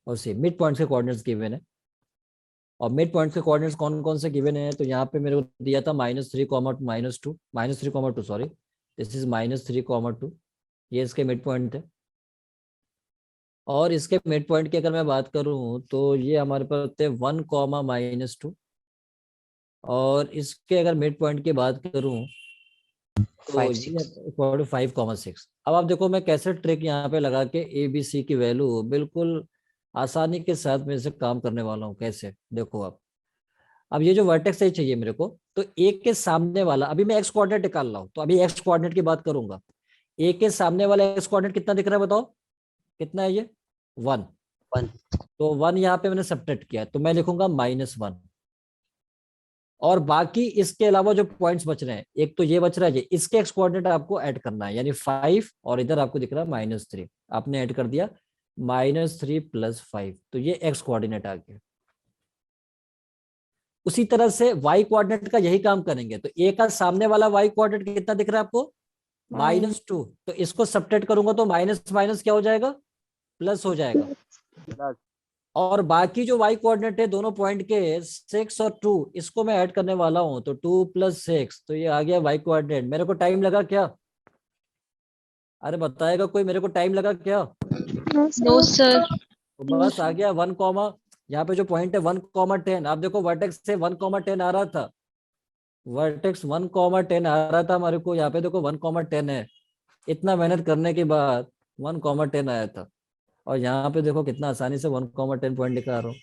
और सी, मिड पॉइंट्स के कोऑर्डिनेट्स गिवन है। और मिड पॉइंट्स के कोऑर्डिनेट्स कौन कौन से गिवन है, तो यहाँ पे मेरे को दिया था -3, -2 सॉरी, दिस इज -3, ये इसके मिड पॉइंट थे। और इसके मिड पॉइंट की अगर मैं बात करूं तो ये हमारे पास थे 1, -2। और इसके अगर मिड पॉइंट की बात करूं तो
5,
ये
6।
Equal to 5, 6। अब आप देखो मैं कैसे ट्रिक यहाँ पे लगा के ए बी सी की वैल्यू बिल्कुल आसानी के साथ में से काम करने वाला हूँ। कैसे, देखो आप, अब ये जो वर्टेक्स है चाहिए मेरे को, तो ए के सामने वाला, अभी मैं एक्स कोऑर्डिनेट निकाल रहा हूँ, तो अभी एक्स कोऑर्डिनेट की बात करूंगा। ए के सामने वाला एक्स कोऑर्डिनेट कितना दिख रहा है बताओ, कितना है ये, 1।
1।
तो 1 यहाँ पे मैंने सब्ट्रैक्ट किया, तो मैं लिखूंगा -1। और बाकी इसके अलावा जो पॉइंट्स बच रहे हैं, एक तो ये बच रहा है, इसके एक्स कोऑर्डिनेट आपको ऐड करना है, यानी 5 और इधर आपको दिख रहा है -3, आपने ऐड कर दिया -3 + 5, तो ये एक्स कोऑर्डिनेट आ गया। उसी तरह से वाई कोऑर्डिनेट का यही काम करेंगे। तो ए का सामने वाला वाई कोऑर्डिनेट कितना दिख रहा है आपको, -2। तो इसको सब्ट्रैक्ट करूंगा तो माइनस माइनस क्या हो जाएगा, प्लस हो जाएगा।
प्लस।
और बाकी जो वाई कोऑर्डिनेट है दोनों पॉइंट के 6 और 2, इसको मैं ऐड करने वाला हूं, तो 2 + 6, तो ये आ गया वाई कोऑर्डिनेट। मेरे को टाइम लगा क्या, अरे बताएगा कोई, मेरे को टाइम लगा क्या,
नो सर।
तो बस आ गया 1, यहाँ पे जो पॉइंट है 1, 10। आप देखो वर्टेक्स से 1, 10 आ रहा था, वर्टेक्स 1, 10 आ रहा था हमारे को, यहाँ पे देखो 1, 10 है। इतना मेहनत करने के बाद 1, 10 आया था, और यहाँ पे देखो कितना आसानी से 1, 10 पॉइंट दिखा रहा हूँ।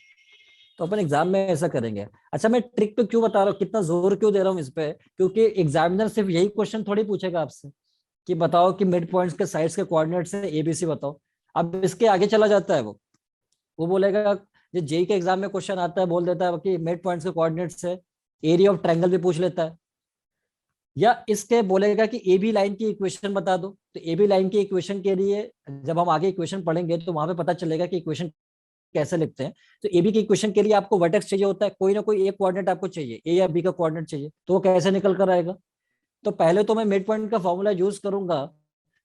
तो अपन एग्जाम में ऐसा करेंगे। अच्छा, मैं ट्रिक पे क्यों बता रहा हूँ, कितना जोर क्यों दे रहा हूँ इस पे, क्योंकि एग्जामिनर सिर्फ यही क्वेश्चन थोड़ी पूछेगा आपसे कि बताओ कि मिड पॉइंट्स के साइड्स के कोऑर्डिनेट से एबीसी बताओ। अब इसके आगे चला जाता है, वो बोलेगा, जो जेई के एग्जाम में क्वेश्चन आता है बोल देता है कि मिड पॉइंट्स के कोऑर्डिनेट से एरिया ऑफ ट्रायंगल भी पूछ लेता है, या इसके बोलेगा कि ए बी लाइन की इक्वेशन बता दो। तो ए बी लाइन की इक्वेशन के लिए जब हम आगे इक्वेशन पढ़ेंगे तो वहां पे पता चलेगा कि इक्वेशन कैसे लिखते हैं। तो ए बी की इक्वेशन के लिए आपको वर्टेक्स चाहिए होता है, कोई ना कोई एक कोऑर्डिनेट आपको चाहिए, ए या बी का कोऑर्डिनेट चाहिए, तो वो कैसे निकल कर आएगा। तो पहले तो मैं मिड पॉइंट का फॉर्मूला यूज करूंगा,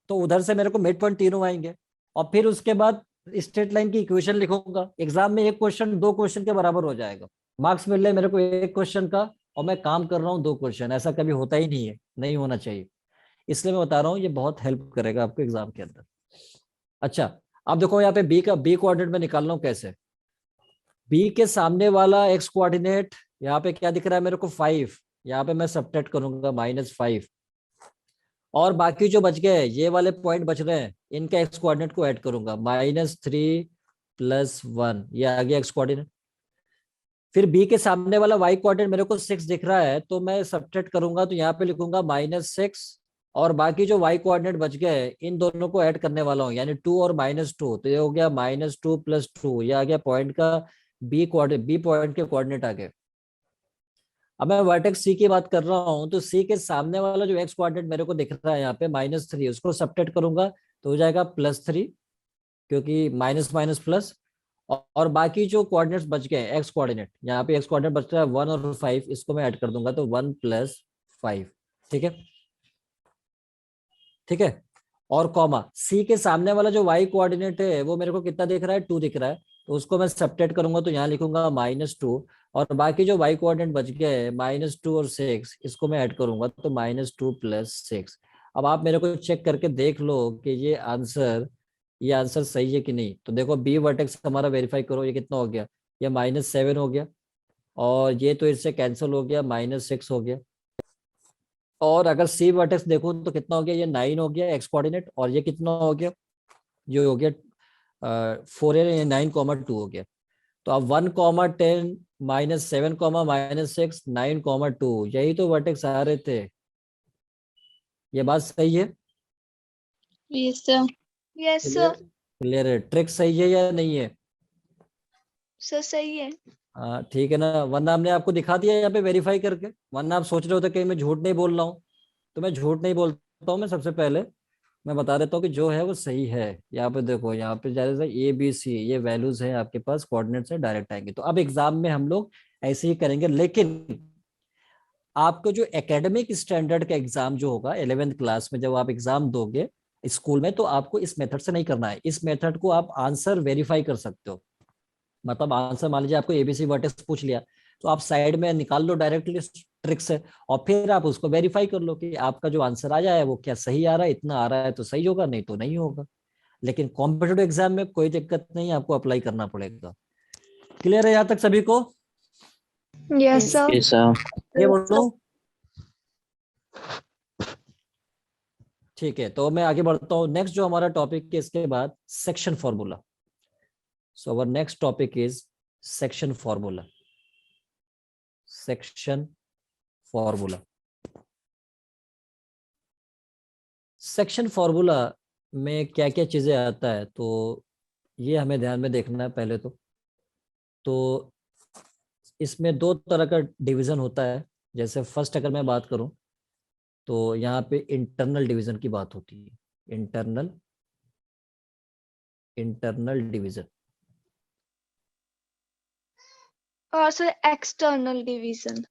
तो उधर से मेरे को मिड पॉइंट तीनों आएंगे, और फिर उसके बाद स्ट्रेट लाइन की इक्वेशन लिखूंगा। एग्जाम में एक क्वेश्चन 2 क्वेश्चन के बराबर हो जाएगा, मार्क्स मिल रहे मेरे को एक क्वेश्चन का, और मैं काम कर रहा हूँ 2 क्वेश्चन। ऐसा कभी होता ही नहीं है, नहीं होना चाहिए, इसलिए मैं बता रहा हूँ, ये बहुत हेल्प करेगा आपको एग्जाम के अंदर। अच्छा, अब देखो यहाँ पे बी कोऑर्डिनेट में निकाल रहा हूँ कैसे। बी के सामने वाला एक्स कोऑर्डिनेट यहाँ पे क्या दिख रहा है मेरे को, 5, यहाँ पे मैं सब्ट्रैक्ट करूंगा -5। और बाकी जो बच गए ये वाले पॉइंट बच रहे हैं, इनके एक्स कोऑर्डिनेट को ऐड करूंगा, -3 + 1, ये आ गया एक्स कोऑर्डिनेट। फिर बी के सामने वाला वाई कोऑर्डिनेट मेरे को 6 दिख रहा है, तो मैं सब्ट्रैक्ट करूंगा, तो यहाँ पे लिखूंगा -6। और बाकी जो वाई कोऑर्डिनेट बच गए इन दोनों को ऐड करने वाला हूँ, यानी 2 और -2, तो ये हो गया -2 + 2, ये आ गया पॉइंट का बी कोऑर्डिनेट, बी पॉइंट के कोऑर्डिनेट आ गए। अब मैं वर्टेक्स सी की बात कर रहा हूँ, तो सी के सामने वाला जो एक्स कोऑर्डिनेट मेरे को दिख रहा है यहाँ पे -3, उसको सब्ट्रैक्ट करूंगा तो हो जाएगा +3, क्योंकि माइनस माइनस प्लस। और बाकी जो कोऑर्डिनेट्स बच गए एक्स कोऑर्डिनेट, यहाँ पे एक्स कोऑर्डिनेट बच रहा है 1 और 5, इसको मैं ऐड कर दूंगा, तो 1 + 5। ठीक है, ठीक है। और कॉमा सी के सामने वाला जो वाई कोऑर्डिनेट है वो मेरे को कितना दिख रहा है, 2 दिख रहा है, तो उसको मैं सब्ट्रैक्ट करूंगा, तो यहाँ लिखूंगा -2। और बाकी जो वाई कोऑर्डिनेट बच गए -2 और 6, इसको मैं ऐड करूंगा, तो -2 + 6। अब आप मेरे को चेक करके देख लो कि ये आंसर सही है कि नहीं। तो देखो बी वर्टेक्स हमारा वेरीफाई करो, ये कितना हो गया, ये -7 हो गया, और ये तो इससे कैंसिल हो गया, -6 हो गया। और अगर सी वर्टेक्स देखो तो कितना हो गया, ये 9 हो गया एक्स कोऑर्डिनेट, और ये कितना हो गया, ये हो गया 4 है, 9, 2 हो गया। तो अब 1, 10 -7, -6, 9, 2, यही तो वर्टेक्स आ रहे थे। ये बात सही है,
yes sir. Yes
clear
sir.
Clear है, ट्रिक सही है या नहीं है।
सर सही है।
ठीक है ना, वरना हमने आपको दिखा दिया यहाँ पे वेरीफाई करके, वरना आप सोच रहे होते कहीं मैं झूठ नहीं बोल रहा हूँ। तो मैं झूठ नहीं बोलता हूँ, मैं सबसे पहले मैं बता देता हूँ कि जो है वो सही है। यहाँ पे देखो, यहाँ पे जैसे ABC ये वैल्यूज है आपके पास, कोऑर्डिनेट्स है, डायरेक्ट आएंगे। तो अब एग्जाम में हम लोग ऐसे ही करेंगे, लेकिन आपको जो एकेडमिक स्टैंडर्ड का एग्जाम जो होगा 11th क्लास में, जब आप एग्जाम दोगे स्कूल में, तो आपको इस मेथड से नहीं करना है। इस मेथड को आप आंसर वेरीफाई कर सकते हो। मतलब आंसर, मान लीजिए आपको ABC वर्टेक्स पूछ लिया, तो आप साइड में निकाल लो डायरेक्टली ट्रिक से, और फिर आप उसको वेरीफाई कर लो कि आपका जो आंसर आया है वो क्या सही आ रहा है। इतना आ रहा है तो सही होगा, नहीं तो नहीं होगा। लेकिन कॉम्पिटेटिव एग्जाम में कोई दिक्कत नहीं, आपको अप्लाई करना पड़ेगा। क्लियर है यहाँ तक सभी को?
Yes, sir.
Yes, sir.
ये बोलो। ठीक है, तो मैं आगे बढ़ता हूँ। नेक्स्ट जो हमारा टॉपिक है इसके बाद, section formula. So our next topic is section formula. Section formula. Section formula में क्या क्या चीजें आता है, तो ये हमें ध्यान में देखना है पहले तो इसमें दो तरह का डिवीजन होता है। जैसे फर्स्ट अगर मैं बात करूं, तो यहाँ पे इंटरनल डिवीजन की बात होती है। Internal division.
और sir, external division.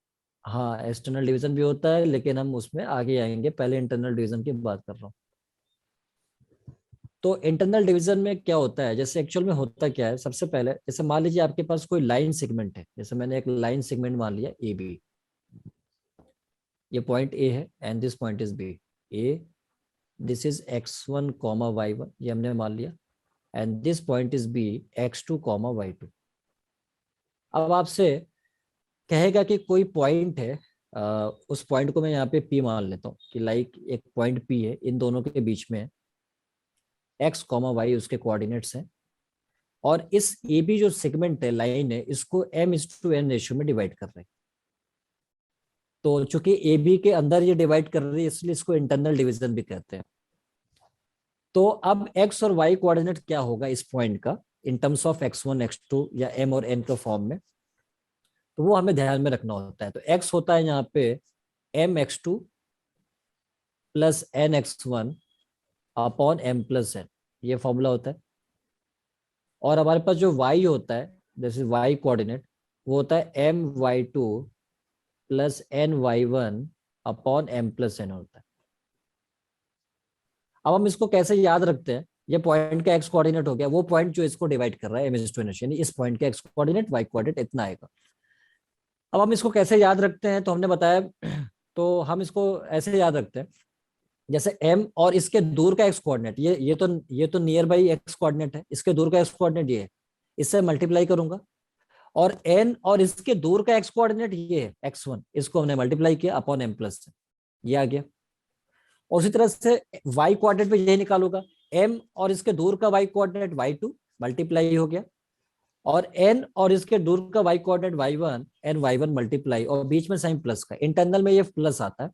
हाँ, एक्सटर्नल डिवीजन भी होता है, लेकिन हम उसमें आगे आएंगे, पहले इंटरनल डिवीजन की बात कर रहा हूँ। तो इंटरनल डिवीजन में क्या होता है, जैसे एक्चुअल में होता क्या है, सबसे पहले जैसे मान लीजिए आपके पास कोई लाइन सेगमेंट है। जैसे मैंने एक लाइन सेगमेंट मान लिया AB, ये पॉइंट A है and this point is B। A, this is x1 y1, ये हमने मान लिया, and this point is B, x2 y2। अब आपसे कहेगा कि कोई पॉइंट है, उस पॉइंट को मैं यहाँ पे P मान लेता हूँ कि लाइक एक पॉइंट P है, इन दोनों के बीच में x y उसके कोऑर्डिनेट्स हैं, और इस AB जो सेगमेंट है, लाइन है, इसको m:n रेशियो में डिवाइड कर रहे हैं। तो चूंकि AB के अंदर ये डिवाइड कर रही है, इसलिए इसको इंटरनल डिवीजन भी कहते हैं। तो अब x और y कोऑर्डिनेट क्या होगा इस पॉइंट का, इन टर्म्स ऑफ x1 x2 या m और n के फॉर्म में, तो वो हमें ध्यान में रखना होता है। तो x होता है यहाँ पे mx2 plus nx1 upon m+n, ये फॉर्मूला होता है। और हमारे पास जो y होता है, जैसे y कोऑर्डिनेट, वो होता है my2 plus ny1 upon m+n होता है। अब हम इसको कैसे याद रखते हैं, ये पॉइंट का x कोऑर्डिनेट हो गया, वो पॉइंट जो इसको डिवाइड कर रहा है m:n, यानी इस पॉइंट का x कोऑर्डिनेट y कोऑर्डिनेट इतना आएगा। अब हम इसको कैसे याद रखते हैं, तो हमने बताया, तो हम इसको ऐसे याद रखते हैं, जैसे m और इसके दूर का x कोऑर्डिनेट, ये तो नियर बाई x कोऑर्डिनेट है, इसके दूर का x कोऑर्डिनेट ये है, इससे मल्टीप्लाई करूंगा। और n और इसके दूर का x कोऑर्डिनेट ये है x1, इसको हमने मल्टीप्लाई किया अपॉन m+, ये आ गया। उसी तरह से y कोऑर्डिनेट पे यही निकालूंगा, m और इसके दूर का y कोऑर्डिनेट y2 मल्टीप्लाई हो गया, और n और इसके दूर का y coordinate y1 n y1 multiply, और बीच में साइन प्लस का, इंटरनल में ये प्लस आता है।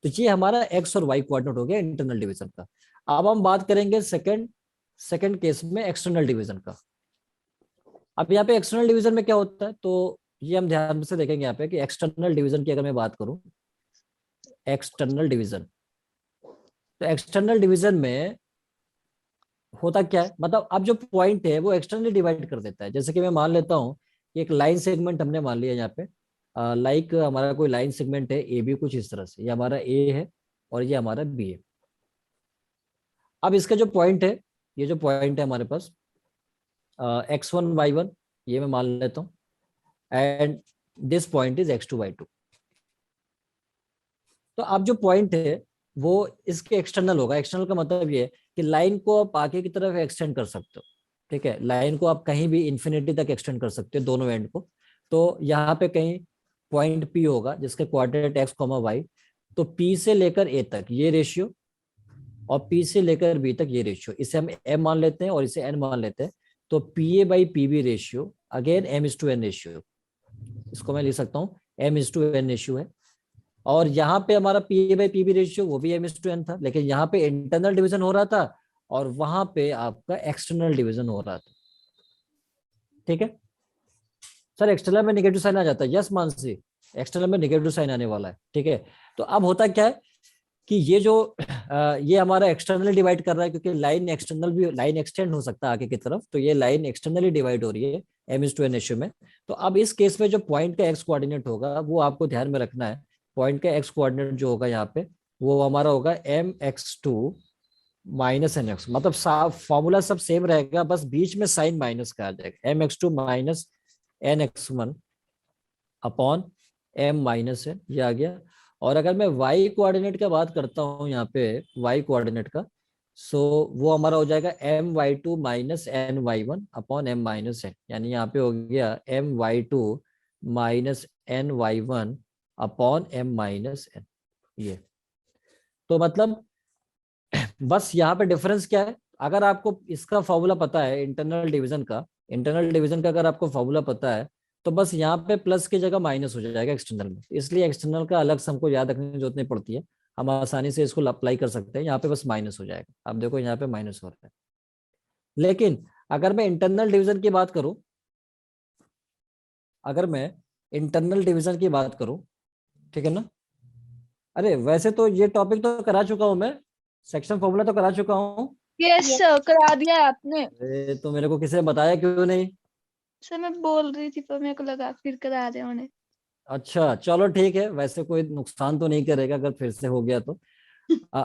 तो ये हमारा x और y कोऑर्डिनेट हो गया इंटरनल डिवीजन का। अब हम बात करेंगे सेकंड केस में एक्सटर्नल डिवीजन का। अब यहाँ पे एक्सटर्नल डिवीजन में क्या होता है, तो ये हम ध्यान से देखेंगे यहाँ पे कि एक्सटर्नल डिवीजन की अगर मैं बात करूं, एक्सटर्नल डिवीजन, तो एक्सटर्नल डिवीजन में होता क्या है, मतलब अब जो पॉइंट है वो एक्सटर्नली डिवाइड कर देता है। जैसे कि मैं मान लेता हूँ कि एक लाइन सेगमेंट हमने मान लिया यहाँ पे, लाइक हमारा कोई लाइन सेगमेंट है AB, कुछ इस तरह से, ये हमारा A है और ये हमारा B है। अब इसका जो पॉइंट है, ये जो पॉइंट है हमारे पास x1 y1, ये मैं मान लेता हूँ, and this point is x2 y2। तो अब जो पॉइंट है वो इसके एक्सटर्नल होगा। एक्सटर्नल का मतलब ये है कि लाइन को आप आगे की तरफ एक्सटेंड कर सकते हो, ठीक है, लाइन को आप कहीं भी इन्फिनिटी तक एक्सटेंड कर सकते हो, दोनों एंड को। तो यहाँ पे कहीं पॉइंट P होगा जिसके कोऑर्डिनेट x, y, तो P से लेकर A तक ये रेशियो, और P से लेकर B तक ये रेशियो, इसे हम m मान लेते हैं और इसे n मान लेते हैं। तो PA/PB ratio again m:n ratio, इसको मैं लिख सकता हूँ m:n रेशियो है। और यहाँ पे हमारा PA/PB रेशियो वो भी m:n था, लेकिन यहाँ पे इंटरनल डिवीजन हो रहा था और वहां पे आपका एक्सटर्नल डिवीजन हो रहा था, ठीक है। सर एक्सटर्नल में नेगेटिव साइन आ जाता है, यस मानसी, एक्सटर्नल में नेगेटिव साइन आने वाला है, ठीक है। तो अब होता क्या है कि ये जो ये हमारा एक्सटर्नली डिवाइड कर रहा है, क्योंकि लाइन एक्सटर्नल भी, लाइन एक्सटेंड हो सकता है आगे की तरफ, तो ये लाइन एक्सटर्नली डिवाइड हो रही है m/n रेशियो में। तो अब इस केस में जो पॉइंट का एक्स कोऑर्डिनेट होगा वो आपको ध्यान में रखना है। पॉइंट का एक्स कोऑर्डिनेट जो होगा यहाँ पे वो हमारा होगा mx2 माइनस nx, मतलब फॉर्मूला सब सेम रहेगा, बस बीच में साइन माइनस का आ जाएगा, mx2 minus nx1 upon m-n, ये आ गया। और अगर मैं y कोऑर्डिनेट का बात करता हूँ यहाँ पे, y कोऑर्डिनेट का, सो वो हमारा हो जाएगा my2 minus ny1 upon m-n, यानी यहाँ पे हो गया my2 minus ny1 upon m-n, ये। तो मतलब बस यहाँ पे डिफरेंस क्या है, अगर आपको इसका फॉर्मूला पता है इंटरनल डिवीजन का, इंटरनल डिवीजन का अगर आपको फॉर्मूला पता है तो बस यहाँ पे प्लस की जगह माइनस हो जाएगा एक्सटर्नल में, इसलिए एक्सटर्नल का अलग से हमको याद रखने की जरूरत नहीं पड़ती है, हम आसानी से इसको अप्लाई कर सकते हैं। यहाँ पे बस माइनस हो जाएगा, आप देखो यहाँ पे माइनस हो रहा है। लेकिन अगर मैं इंटरनल डिवीजन की बात करूं, अगर मैं इंटरनल डिवीजन की बात करूं, ठीक है ना, अरे वैसे तो ये टॉपिक तो करा चुका हूं मैं, सेक्शन फॉर्मूला तो करा चुका हूं।
यस सर, करा दिया है आपने।
अरे तो मेरे को किसी ने बताया क्यों नहीं?
सर मैं बोल रही थी पर मेरे को लगा फिर करा दे उन्हें।
अच्छा चलो ठीक है, वैसे कोई नुकसान तो नहीं करेगा अगर फिर से हो गया तो। आ,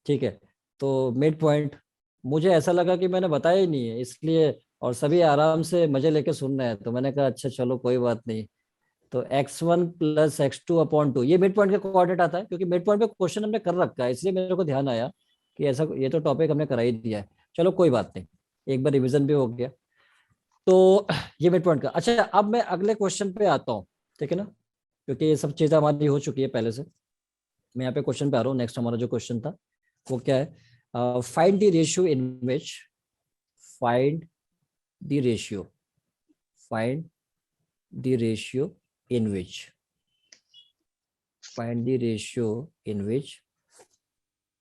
ठीक है। तो मिड पॉइंट मुझे ऐसा लगा कि मैंने बताया ही नहीं है, इसलिए, और सभी आराम से मजे लेके सुन रहे हैं, तो मैंने कहा अच्छा चलो कोई बात नहीं। तो x1 प्लस x2/2 ये मिड पॉइंट का कोऑर्डिनेट आता है, क्योंकि मिड पॉइंट पे क्वेश्चन हमने कर रखा है, इसलिए मेरे को ध्यान आया कि ऐसा, ये तो टॉपिक हमने करा ही दिया है। चलो कोई बात नहीं, एक बार रिविजन भी हो गया। तो ये मिड पॉइंट का। अच्छा अब मैं अगले क्वेश्चन पे आता हूँ, ठीक है ना, क्योंकि ये सब चीजें हमारी हो चुकी है पहले से। मैं यहाँ पे क्वेश्चन पे आ रहा हूँ। नेक्स्ट हमारा जो क्वेश्चन था वो क्या है, find the ratio in which, find the ratio, find the ratio in which, find the ratio in which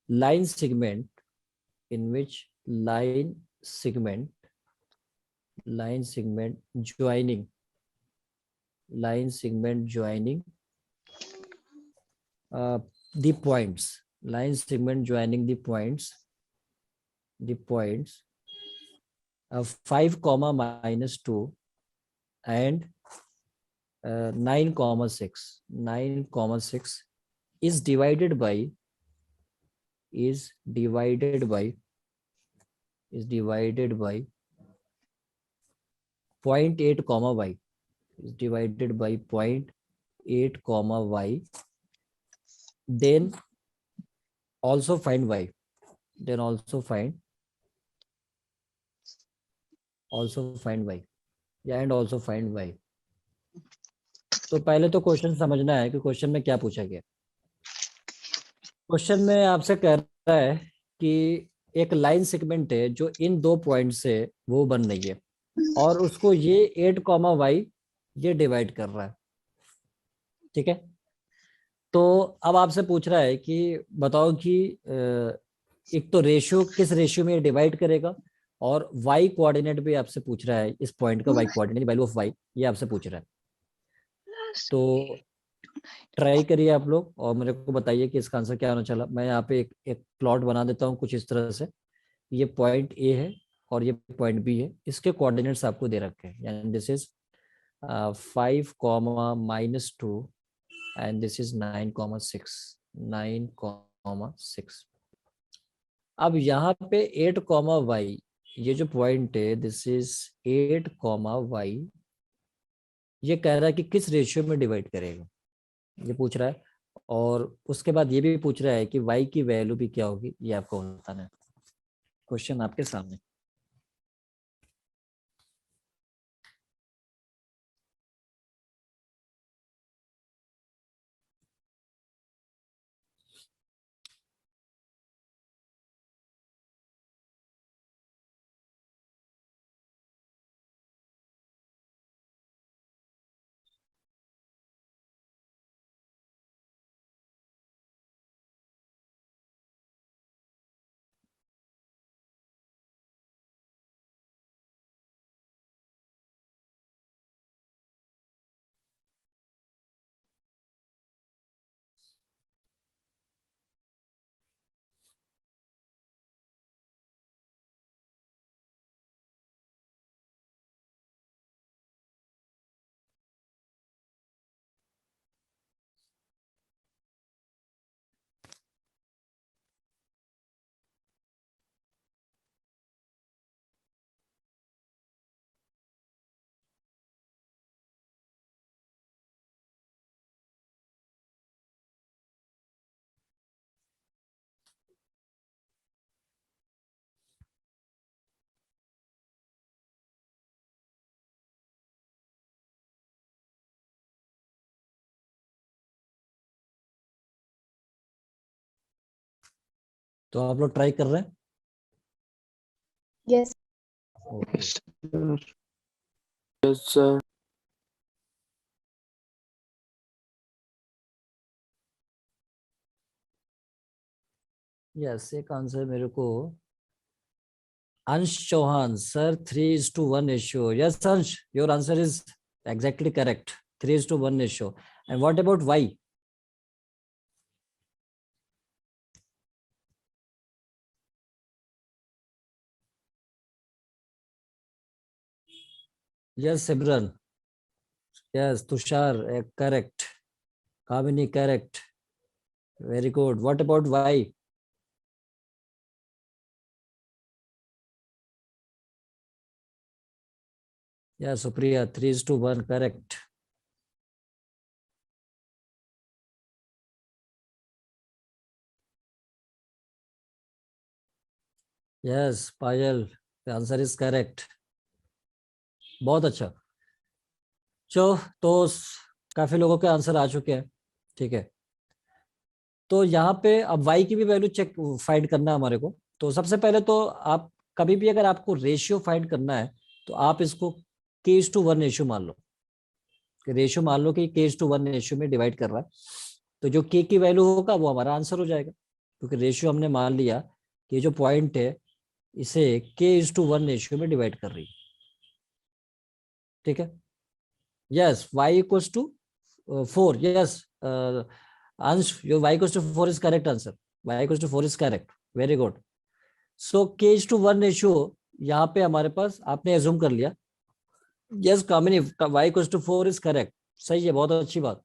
line segment, in which line segment joining, line segment joining the points, line segment joining the points 5 comma minus 2 and 9 comma 6, 9 comma 6 is divided by, is divided by, is divided by 0.8 comma y, is divided by 0.8 comma y, then also find y, then also find y, yeah, and also find y। तो पहले तो question समझना है कि question में क्या पूछा गया। क्वेश्चन में आपसे कह रहा है कि एक लाइन सेगमेंट है जो इन दो पॉइंट से वो बन रही है, और उसको ये 8 y ये डिवाइड कर रहा है, ठीक है। तो अब आपसे पूछ रहा है कि बताओ कि एक तो रेशियो, किस रेशियो में डिवाइड करेगा, और y कोऑर्डिनेट भी आपसे पूछ रहा है, इस पॉइंट का y coordinate, value of y, ये आपसे पूछ रहा है। तो ट्राई करिए आप लोग और मेरे को बताइए कि इसका आंसर क्या होना चला। मैं यहाँ पे एक प्लॉट बना देता हूँ कुछ इस तरह से। ये पॉइंट ए है और ये पॉइंट बी है, इसके कोऑर्डिनेट्स आपको दे रखे हैं, यानी this is 5 comma -2 and this is 9 comma 6, 9 comma 6। अब यहाँ पे 8 कॉमा वाई, ये जो पॉइंट है दिस इज 8 कॉमा वाई, ये कह रहा है कि किस रेशियो में डिवाइड करेगा, ये पूछ रहा है। और उसके बाद ये भी पूछ रहा है कि y की वैल्यू भी क्या होगी, ये आपको बताना है। क्वेश्चन आपके सामने। तो आप लोग ट्राई कर रहे हैं?
Yes
okay
Yes, sir.
Yes, एक आंसर मेरे को अंश Chauhan sir 3:1 ratio. Yes Ansh, your answer is exactly correct. 3:1 ratio. And what about y? Yes, Simran. Yes, Tushar, correct. Kamini, correct. Very good. What about y? Yeah, Supriya, 3:1, correct. Yes, Payal, the answer is correct. बहुत अच्छा. चलो तो काफी लोगों के answer आ चुके हैं. ठीक है, तो यहाँ पे अब y की भी वैल्यू चेक फाइंड करना है हमारे को. तो सबसे पहले तो आप कभी भी अगर आपको रेशियो फाइंड करना है तो आप इसको k:1 रेशियो मान लो. रेशियो मान लो कि k:1 रेशियो में डिवाइड कर रहा है, तो जो k की वैल्यू होगा वो हमारा आंसर हो जाएगा, क्योंकि रेशियो हमने मान लिया कि जो पॉइंट है इसे k:1 रेशियो में डिवाइड कर रही है. ठीक है. Yes, y equals to 4. Yes Ansh, your y equals to 4 is correct answer. y equals to 4 is correct. Very good. So k:1 ratio यहाँ पे हमारे पास आपने एज्यूम कर लिया. Yes Kamini, y equals to 4 is correct. सही है, बहुत अच्छी बात.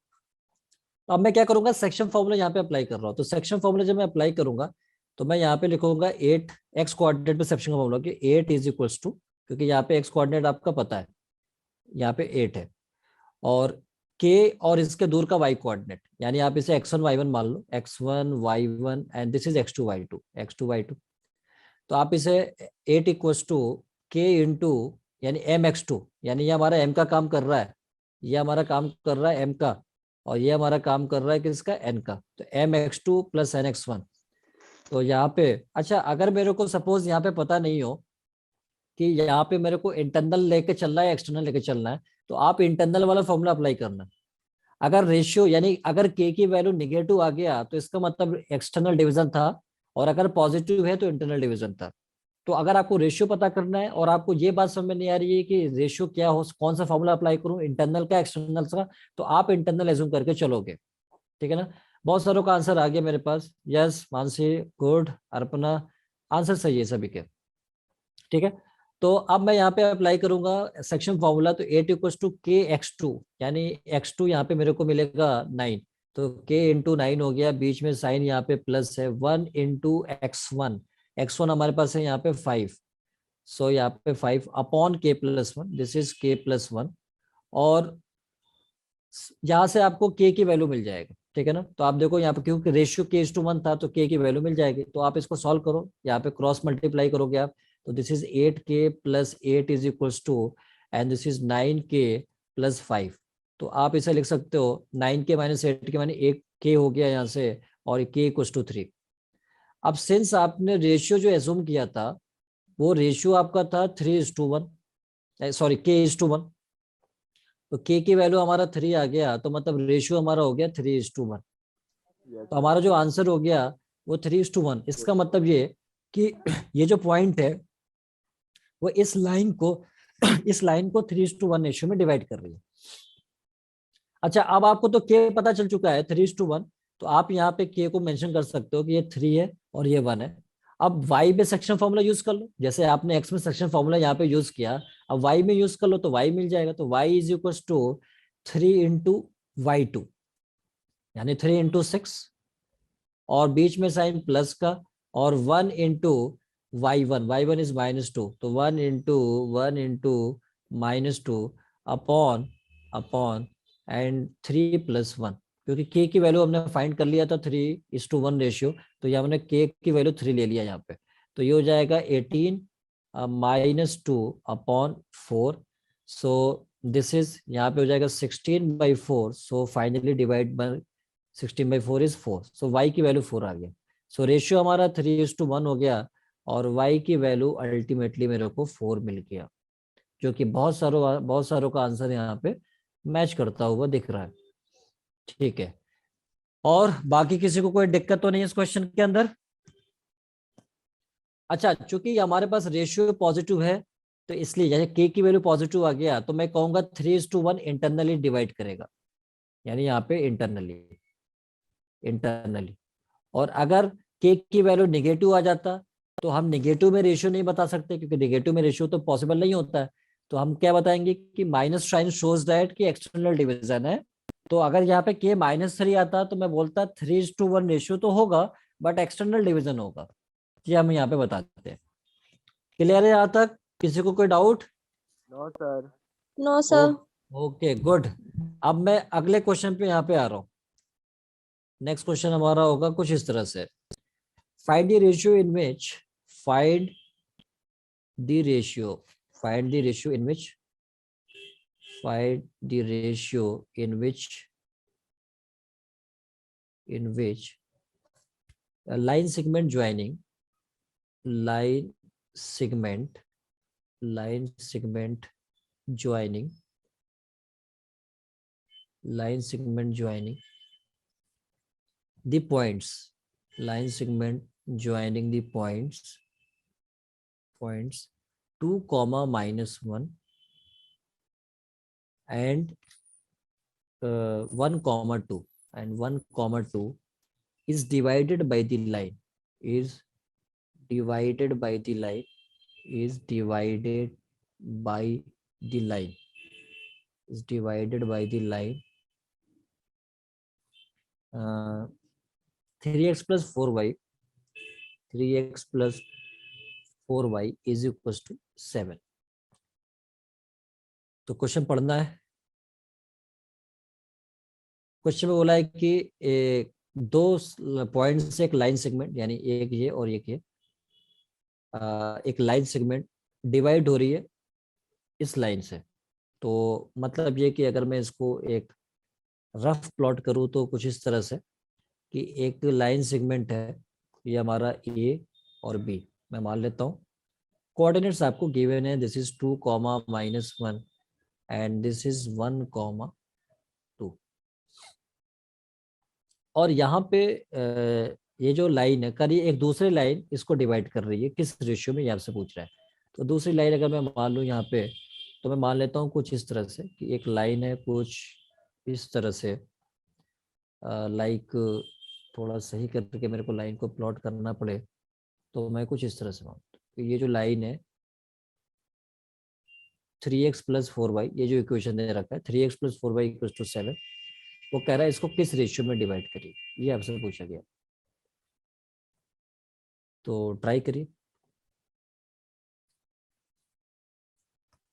अब मैं क्या करूंगा, सेक्शन फॉर्मूला यहाँ पे अप्लाई कर रहा हूँ. तो सेक्शन फॉर्मूला जब मैं अप्लाई करूंगा तो मैं यहाँ पे लिखूंगा 8 एक्स कोऑर्डिनेट पे सेक्शन का फॉर्मूला कि 8 इज इक्वल्स टू, क्योंकि यहाँ पे एक्स कोऑर्डिनेट आपका पता है, यहाँ पे 8 है, और k और इसके दूर का y कोऑर्डिनेट, यानी आप इसे x1 y1 मान लो, x1 y1 and this is x2 y2. तो आप इसे 8 इक्वल्स टू k इंटू यानी mx2, यानी ये हमारा m का काम कर रहा है, ये हमारा काम कर रहा है m का, और ये हमारा काम कर रहा है किसका, n का. तो mx2 प्लस nx1. तो यहाँ पे अच्छा, अगर मेरे को सपोज यहाँ पे पता नहीं हो कि यहाँ पे मेरे को इंटरनल लेके चलना है एक्सटर्नल लेके चलना है, तो आप इंटरनल वाला फॉर्मूला अप्लाई करना. अगर रेशियो यानी अगर k की वैल्यू निगेटिव आ गया तो इसका मतलब एक्सटर्नल डिवीजन था, और अगर पॉजिटिव है तो इंटरनल डिवीजन था. तो अगर आपको रेशियो पता करना है और आपको ये बात समझ में नहीं आ रही है कि रेशियो क्या हो, कौन सा फॉर्मूला अप्लाई करूं, इंटरनल का एक्सटर्नल का, तो आप इंटरनल एज्यूम करके चलोगे. ठीक है ना. बहुत सारों का आंसर आ गया मेरे पास. Yes Mansi, good. Arpana, answer सही है सभी के. ठीक है. तो अब मैं यहाँ पे अप्लाई करूंगा सेक्शन फॉर्मूला. तो 8 इक्वल्स टू k(x2), यानी x2 यहाँ पे मेरे को मिलेगा 9. तो k इंटू 9 हो गया, बीच में साइन यहाँ पे प्लस है, 1 इंटू x1 हमारे पास है यहाँ पे 5. सो यहाँ पे 5 upon k+1, this is k+1. और यहाँ से आपको k की वैल्यू मिल जाएगा. ठीक है ना. तो आप देखो यहाँ पे क्योंकि रेशियो k:1 था तो k की वैल्यू मिल जाएगी. तो आप इसको सॉल्व करो, यहाँ पे क्रॉस मल्टीप्लाई करोगे आप, तो this is 8k plus 8 is equals to, and this is 9k plus 5. तो आप इसे लिख सकते हो 9k माइनस 8k, माने 1k हो गया यहाँ से, और k इक्वल्स टू 3. अब सिंस आपने रेशियो जो एज्यूम किया था वो रेशियो आपका था 3:1, सॉरी k:1, तो k की वैल्यू हमारा 3 आ गया, तो मतलब रेशियो हमारा हो गया 3:1.
Yes,
तो हमारा जो आंसर हो गया वो 3:1. इसका मतलब ये कि ये जो पॉइंट है वो इस लाइन को 3:1 रेशियो में डिवाइड कर रही है. अच्छा, अब आपको तो k पता चल चुका है 3:1, तो आप यहाँ पे k को मेंशन कर सकते हो कि ये 3 है और ये 1 है. अब y में सेक्शन फॉर्मूला यूज कर लो, जैसे आपने x में सेक्शन फॉर्मूला यहाँ पे यूज किया, अब y में यूज कर लो तो y मिल जाएगा. तो y is equal to 3 into y2, यानी 3 इंटू 6, और बीच में साइन प्लस का, और 1 इंटू y1 इज -2, तो 1 इंटू -2 अपॉन एंड 3+1, क्योंकि k की वैल्यू हमने फाइंड कर लिया था 3:1 रेशियो, तो ये हमने k की वैल्यू 3 ले लिया यहाँ पे. तो ये हो जाएगा 18 -2 अपॉन 4. सो दिस इज यहाँ पे हो जाएगा 16/4. So finally divide by 16/4 is 4. So y की वैल्यू 4 आ गया. सो रेशियो हमारा 3:1 हो गया और y की वैल्यू अल्टीमेटली मेरे को 4 मिल गया, जो कि बहुत सारों का आंसर यहाँ पे मैच करता हुआ दिख रहा है। ठीक है, और बाकी किसी को कोई दिक्कत तो नहीं है इस क्वेश्चन के अंदर? अच्छा, चूंकि हमारे पास रेशियो पॉजिटिव है तो इसलिए जैसे के की वैल्यू पॉजिटिव आ गया तो मैं कहूंगा 3:1 इंटरनली डिवाइड करेगा, यानी यहाँ पे इंटरनली। और अगर के की वैल्यू नेगेटिव आ जाता तो हम नेगेटिव में रेशियो नहीं बता सकते, क्योंकि नेगेटिव में रेशियो तो पॉसिबल नहीं होता है। तो हम क्या बताएंगे कि माइनस साइन शोज दैट कि एक्सटर्नल डिवीजन है। तो अगर यहाँ पे के -3 आता तो मैं बोलता 3:1 रेशियो तो होगा, बट एक्सटर्नल डिवीजन होगा। ये हम यहाँ पे बताते हैं। क्लियर है यहाँ तक? किसी को कोई doubt?
No sir.
No sir.
Okay good. अब मैं अगले क्वेश्चन पे यहाँ पे आ रहा हूँ। नेक्स्ट क्वेश्चन हमारा होगा कुछ इस तरह से, find the ratio in which find the ratio find the ratio in which find the ratio in which a line segment joining line segment joining line segment joining the points line segment joining the points 2, -1 and 1, 2 and 1, 2 is divided by the line is divided by the line is divided by the line is divided by the line 3x plus 4y 3x plus 4y is equals to 7। तो question पढ़ना है। Question में बोला है कि दो point से एक लाइन सेगमेंट, यानी एक ये और एक ये, एक लाइन सेगमेंट डिवाइड हो रही है इस लाइन से। तो मतलब ये कि अगर मैं इसको एक रफ प्लॉट करूँ तो कुछ इस तरह से कि एक लाइन सेगमेंट है, ये हमारा ए और बी, मैं मान लेता हूँ। कोऑर्डिनेट्स आपको गिवन है, this is 2, -1 and this is 1, 2। और यहाँ पे ये जो लाइन है करिए एक दूसरी लाइन इसको डिवाइड कर रही है, किस रेशियो में, यहाँ से पूछ रहा है। तो दूसरी लाइन अगर मैं मान लूँ यहाँ पे, तो मैं मान लेता हूँ कुछ इस तरह से कि एक लाइन है कुछ इस तरह से, लाइक थोड़ा सही करके मेरे को लाइन को प्लॉट करना पड़े तो मैं कुछ इस तरह से मानता हूँ कि ये जो लाइन है 3x plus 4y, ये जो इक्वेशन दे रखा है 3x plus 4y equals to 7, वो कह रहा है इसको किस रेशियो में डिवाइड करिए, ये आपसे पूछा गया। तो ट्राई करिए।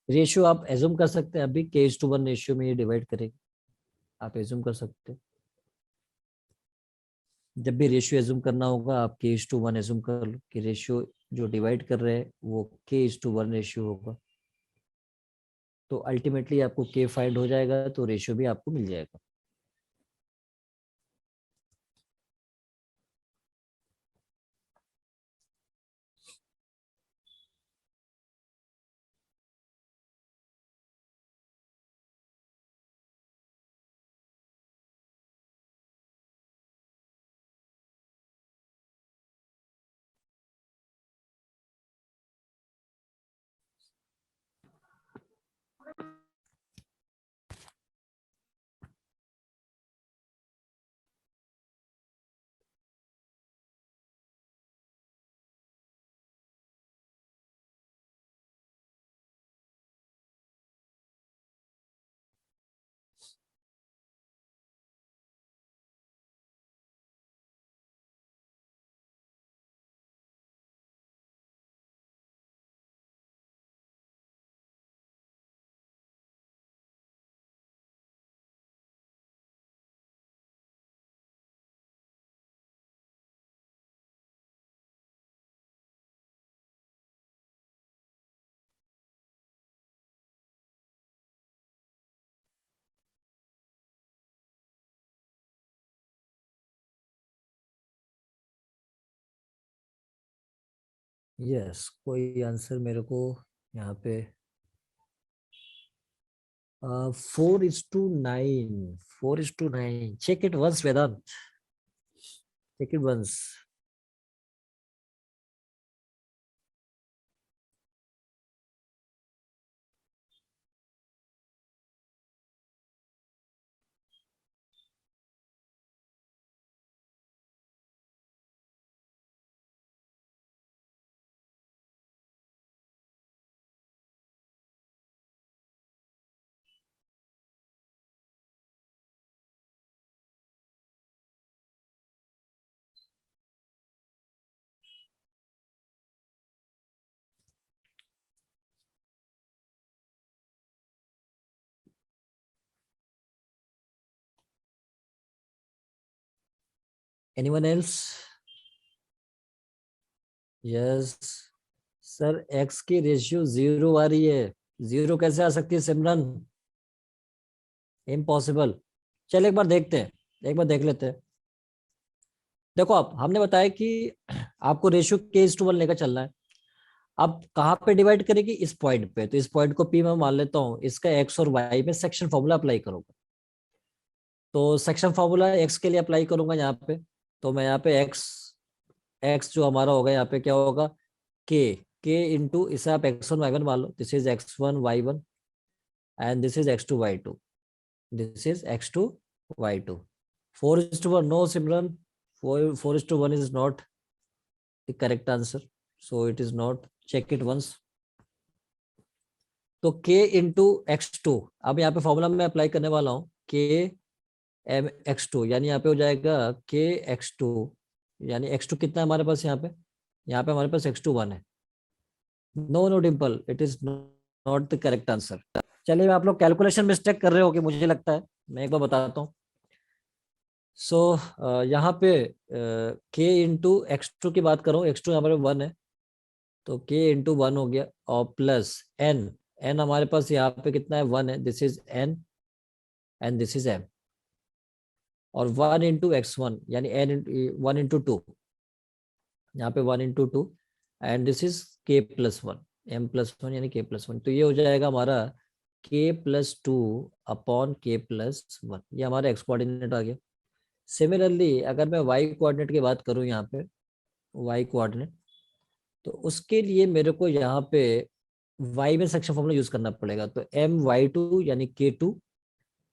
रेशियो आप एज्यूम कर सकते हैं, अभी k:1 रेशियो में ये डिवाइड करेगी, आप एज्यूम कर सकते हैं। जब भी रेशियो एज्यूम करना होगा आप k:1 एज्यूम कर लो कि रेशियो जो डिवाइड कर रहे हैं वो k:1 रेशियो होगा। तो अल्टीमेटली आपको k फाइंड हो जाएगा तो रेशियो भी आपको मिल जाएगा। यस, कोई आंसर मेरे को यहाँ पे 4:9, 4:9, check it once Vedant, check it once. Anyone else? Yes sir, X की रेशियो 0 आ रही है. 0 कैसे आ सकती है सिमरन? इम्पॉसिबल. चल एक बार देखते हैं, एक बार देख लेते हैं. देखो, आप हमने बताया कि आपको रेशियो k:1 लेकर चलना है. अब कहाँ पे डिवाइड करेगी? इस पॉइंट पे. तो इस पॉइंट को P में मान लेता हूँ. इसका x और y में सेक्शन फॉर्मूला अप्लाई करूंगा. तो सेक्शन फॉर्मूला x के लिए अप्लाई करूंगा यहाँ पे. तो मैं यहाँ पे x जो हमारा होगा यहाँ पे क्या होगा? k इंटू, इसे आप x1 y1 मान लो. This is x1 y1 and this is x2 y2. This is x2 y2. 4:1. No Simran, 4:1 is not the correct answer, so it is not. Check it once. तो k इंटू x2, अब यहाँ पे formula में apply करने वाला हूँ. k m x2 यानी यहाँ पे हो जाएगा k x2, यानी x2 कितना है हमारे पास यहाँ पे? यहाँ पे हमारे पास x2 1 है. No no Dimple, it is not the correct answer. चलिए, आप लोग कैलकुलेशन मिस्टेक कर रहे हो कि मुझे लगता है. मैं एक बार बताता हूँ. सो यहाँ पे k इंटू x2 की बात करूँ. x2 यहाँ पर 1 है, तो k इंटू 1 हो गया, और प्लस n हमारे पास यहाँ पे कितना है? 1 है. This is n and this is m. और 1 इंटू x1 यानी n 1 इंटू 2, यहाँ पे 1 into 2 and this is k+1, m+1 यानी k+1. तो ये हो जाएगा हमारा k+2 अपॉन k+1. ये हमारा x कोऑर्डिनेट आ गया. सिमिलरली अगर मैं y कोऑर्डिनेट की बात करूँ यहाँ पे, y कोऑर्डिनेट, तो उसके लिए मेरे को यहाँ पे y में सेक्शन फॉर्मूला यूज करना पड़ेगा. तो my2 यानी k2,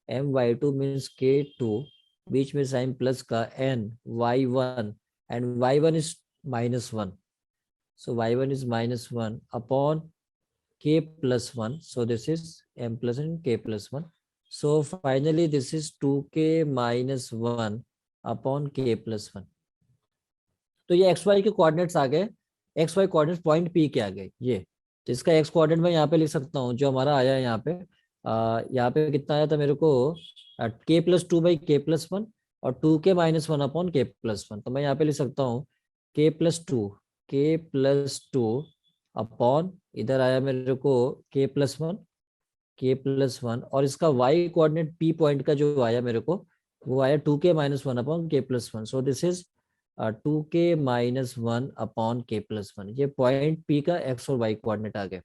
my2 मीन्स k2, बीच में साइन प्लस का n y1 and y1 is -1. So y1 is -1 upon k+1. So this is m+1 k+1. So finally this is 2k - 1 upon k+1. तो ये xy के coordinates आ गए. xy coordinates point P के आ गए ये. तो इसका x कोऑर्डिनेट मैं यहाँ पे लिख सकता हूँ जो हमारा आया है यहाँ पे. यहाँ पे कितना आया था मेरे को? k+2/k+1 और 2k - 1 अपॉन k+1. तो मैं यहाँ पे लिख सकता हूँ k+2 अपॉन, इधर आया मेरे को k+1, और इसका y कोऑर्डिनेट P पॉइंट का जो आया मेरे को, वो आया 2k - 1 upon k+1. So this is 2k - 1 upon k+1. ये पॉइंट P का x और y कोऑर्डिनेट आ गए.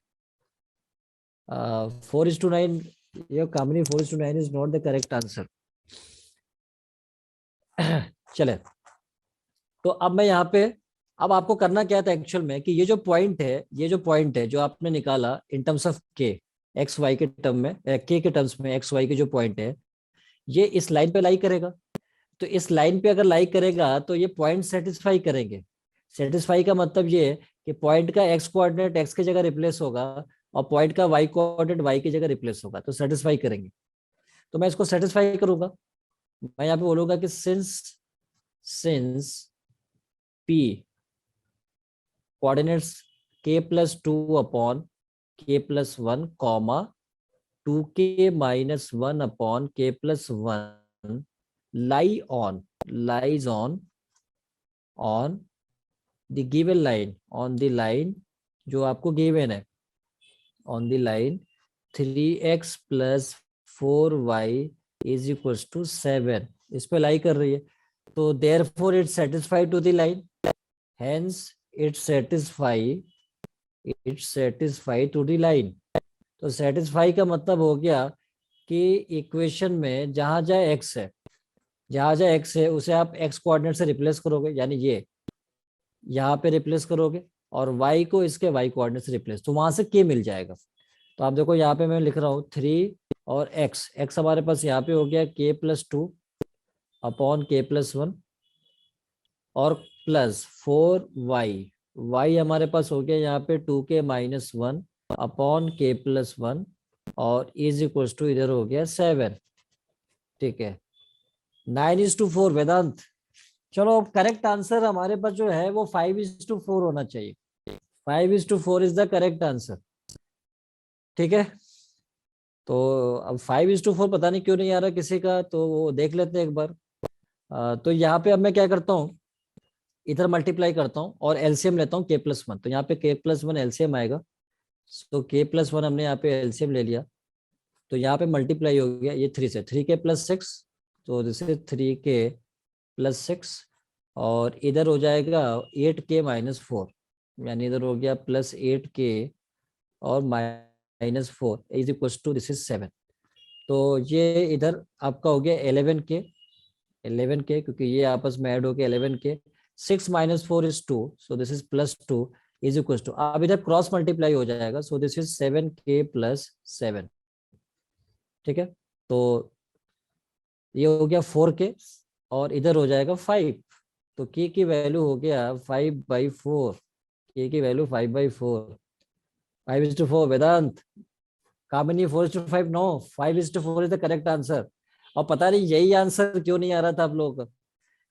4:9, ये कामनी 4:9 is not the correct answer. चले, तो अब मैं यहाँ पे, अब आपको करना क्या था एक्चुअल में कि ये जो पॉइंट है जो आपने निकाला in terms of k, X Y के टर्म में, k के टर्म्स में एक्स वाई के जो पॉइंट है, ये इस लाइन पे लाई करेगा. तो इस लाइन पे अगर लाई करेगा तो ये पॉइंट सेटिस्फाई करेंगे. सेटिस्फाई का मतलब ये है कि पॉइंट का एक्स कोऑर्डिनेट एक्स की जगह रिप्लेस होगा और पॉइंट का वाई कोऑर्डिनेट वाई की जगह रिप्लेस होगा. तो सेटिस्फाई करेंगे. तो मैं इसको सेटिस्फाई करूंगा. मैं यहाँ पे बोलूंगा कि since P coordinates k+2 upon k+1 comma 2k - 1 upon k+1 lies on the given line, on the line जो आपको गिवन है, on the line 3x + 4y = 7. इस पे लाई कर रही है. तो therefore it's satisfied to the line, hence it satisfy to the line. तो सेटिस्फाई का मतलब हो गया कि इक्वेशन में जहां जाए x है, जहां जाए x है उसे आप x कोऑर्डिनेट से रिप्लेस करोगे, यानी ये यहाँ पे रिप्लेस करोगे, और y को इसके y कोऑर्डिनेट से रिप्लेस, तो वहां से k मिल जाएगा। तो आप देखो यहाँ पे मैं लिख रहा हूँ 3 और x हमारे पास यहाँ पे हो गया k+2 अपॉन k+1 और प्लस 4y हमारे पास हो गया यहाँ पे 2k-1 अपॉन k+1 और इज इक्वल टू इधर हो गया 7। ठीक है, 9:4 वेदांत। चलो करेक्ट आंसर हमारे पास जो है वो 5:4 होना चाहिए। 5:4 इज द करेक्ट आंसर। ठीक है, तो अब 5:4 पता नहीं क्यों नहीं आ रहा किसी का, तो वो देख लेते हैं एक बार। तो यहाँ पे अब मैं क्या करता हूँ, इधर मल्टीप्लाई करता हूँ और एलसीएम लेता हूँ k+1। तो यहाँ पे k+1 एलसीएम आएगा। तो k+1 हमने यहाँ पे एलसीएम ले लिया, तो यहाँ पे मल्टीप्लाई हो गया ये 3 से, 3k+6, तो दिस इज 3k+6 और इधर हो जाएगा 8k-4, यानी इधर हो गया +8k और -4 is equal to this is 7। तो ये इधर आपका हो गया 11k क्योंकि ये आपस में ऐड हो गया 11k। 6 - 4 is 2, so this is +2 is equal to, अब इधर क्रॉस मल्टीप्लाई हो जाएगा, सो दिस इज 7k+7। ठीक है, तो ये हो गया 4k और इधर हो जाएगा 5, तो k की वैल्यू हो गया 5/4। k की value 5/4। 5:4 Vedant. Kamini 4:5 no, 5:4 is the correct answer. और पता नहीं यही आंसर क्यों नहीं आ रहा था आप लोगों का।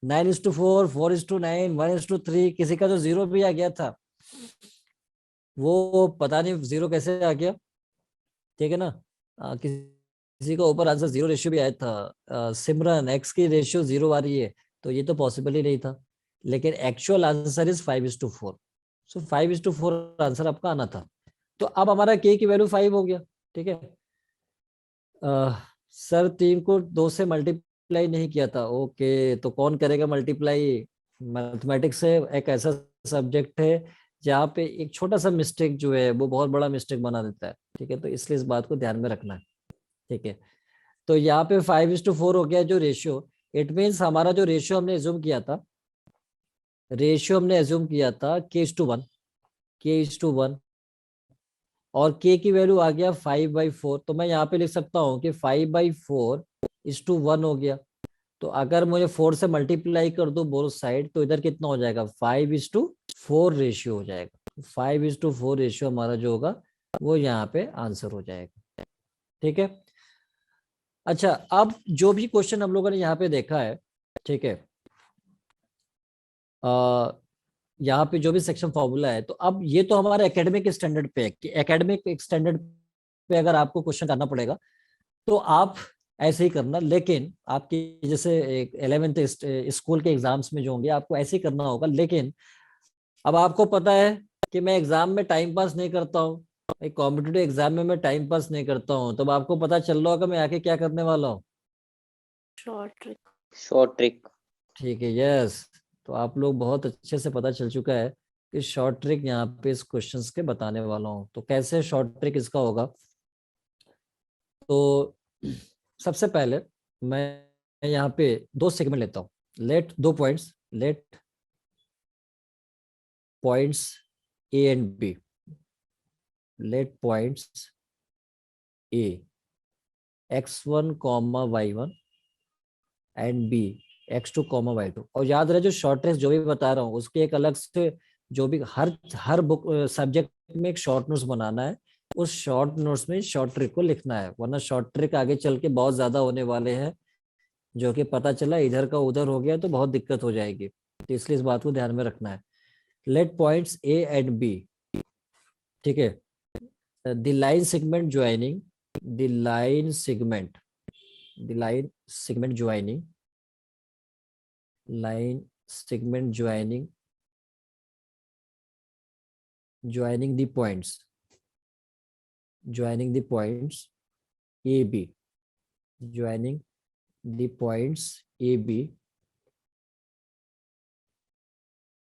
9:4, 4:9, 1:3, किसी का जो 0 भी आ गया था वो पता नहीं 0 कैसे आ गया। ठीक है ना, किसी का ऊपर आंसर 0 रेशियो भी आया था। सिमरन x की रेशियो 0 आ रही है, तो ये तो पॉसिबल ही नहीं था, लेकिन actual answer is 5:4। So 5:4 answer आपका आना था। तो अब हमारा k की वैल्यू 5 हो गया। ठीक है, सर 3 को 2 से मल्टीप्लाई नहीं किया था। ओके, तो कौन करेगा मल्टीप्लाई। मैथमेटिक्स है एक ऐसा सब्जेक्ट है जहाँ पे एक छोटा सा मिस्टेक जो है वो बहुत बड़ा मिस्टेक बना देता है। ठीक है, तो इसलिए इस बात को ध्यान में रखना है। ठीक है, तो यहाँ पे 5:4 हो गया जो रेशियो। इट मीन्स हमारा जो रेशियो हमने एज्यूम किया था, k:1, k:1, और k की वैल्यू आ गया 5/4। तो मैं यहाँ पे लिख सकता हूँ कि 5/4:1 हो गया। तो अगर मुझे 4 से मल्टीप्लाई कर दो बोथ साइड, तो इधर कितना हो जाएगा, 5:4 रेशियो हो जाएगा। 5:4 रेशियो हमारा जो होगा वो यहाँ पे आंसर हो जाएगा। ठीक है, अच्छा अब जो भी क्वेश्चन हम लोगों ने यहाँ पे देखा है, ठीक है, यहाँ पे जो भी सेक्शन फॉर्मूला है, तो अब ये तो हमारे एकेडमिक स्टैंडर्ड पे है कि एकेडमिक स्टैंडर्ड पे अगर आपको क्वेश्चन करना पड़ेगा तो आप ऐसे ही करना, लेकिन आपकी जैसे 11th स्कूल के एग्जाम्स में जो होंगे आपको ऐसे ही करना होगा। लेकिन अब आपको पता है कि मैं एग्जाम में टाइम पास नहीं करता हूँ, एक कॉम्पिटिटिव एग्जाम में मैं टाइम पास नहीं करता हूँ, तब आपको पता चल रहा होगा मैं आके क्या करने वाला हूँ।
Short trick.
ठीक है, यस, तो आप लोग बहुत अच्छे से पता चल चुका है कि शॉर्ट ट्रिक यहाँ पे इस क्वेश्चंस के बताने वाला हूँ। तो कैसे शॉर्ट ट्रिक इसका होगा, तो सबसे पहले मैं यहाँ पे 2 सेगमेंट लेता हूँ। Let 2 points, let points A and B, let points A x1, y1 and B x2, y2। और याद रहे जो शॉर्ट ट्रिक जो भी बता रहा हूँ उसके एक अलग से, जो भी हर बुक सब्जेक्ट में एक शॉर्ट नोट्स बनाना है, उस शॉर्ट नोट्स में शॉर्ट ट्रिक को लिखना है, वरना शॉर्ट ट्रिक आगे चल के बहुत ज्यादा होने वाले हैं, जो कि पता चला इधर का उधर हो गया तो बहुत दिक्कत हो जाएगी। तो इसलिए इस बात को ध्यान में रखना है। Let points A and B, ठीक है, the line segment joining, the line segment, the line segment joining, line segment joining the points, joining the points AB, joining the points AB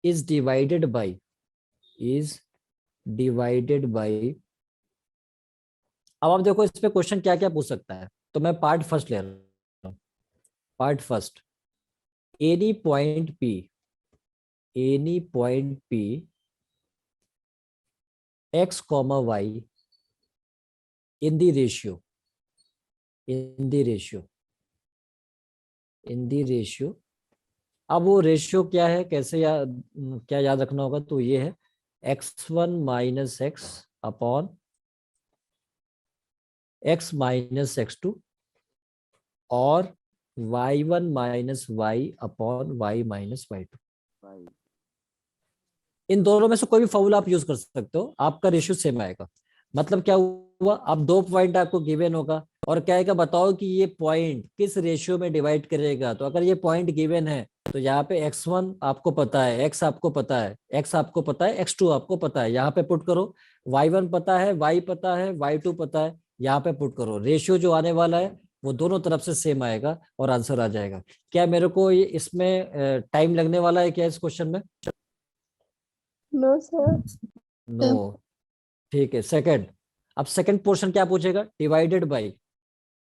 is divided by is divided by, अब आप देखो इस पे question क्या क्या पूछ सकता है, तो मैं पार्ट फर्स्ट ले रहा हूँ। Part first, any point P, any point P X comma Y in the ratio, in the ratio, in the ratio. अब वो रेशियो क्या है, कैसे क्या याद रखना होगा, तो ये है x1 minus X upon x minus x2 और y1 minus Y upon y minus y2।
भाई
इन दोनों में से कोई भी फॉर्मूला आप यूज कर सकते हो, आपका रेशियो सेम आएगा। मतलब क्या हुआ, अब दो पॉइंट आपको गिवन होगा और क्या आएगा, बताओ कि ये पॉइंट किस रेशियो में डिवाइड करेगा। तो अगर ये पॉइंट गिवन है तो यहाँ पे x1 आपको पता है, x आपको पता है, x आपको पता है, x2 आपको पता है, यहाँ पे पुट करो। y1 पता है, y पता है, y2 पता है, यहाँ पे पुट करो। रेशियो जो आने वाला है वो दोनों तरफ से सेम आएगा और आंसर आ जाएगा। क्या मेरे को इसमें टाइम लगने वाला है क्या इस क्वेश्चन में?
No sir.
नो। ठीक है, सेकंड। अब सेकंड पोर्शन क्या पूछेगा, डिवाइडेड बाई,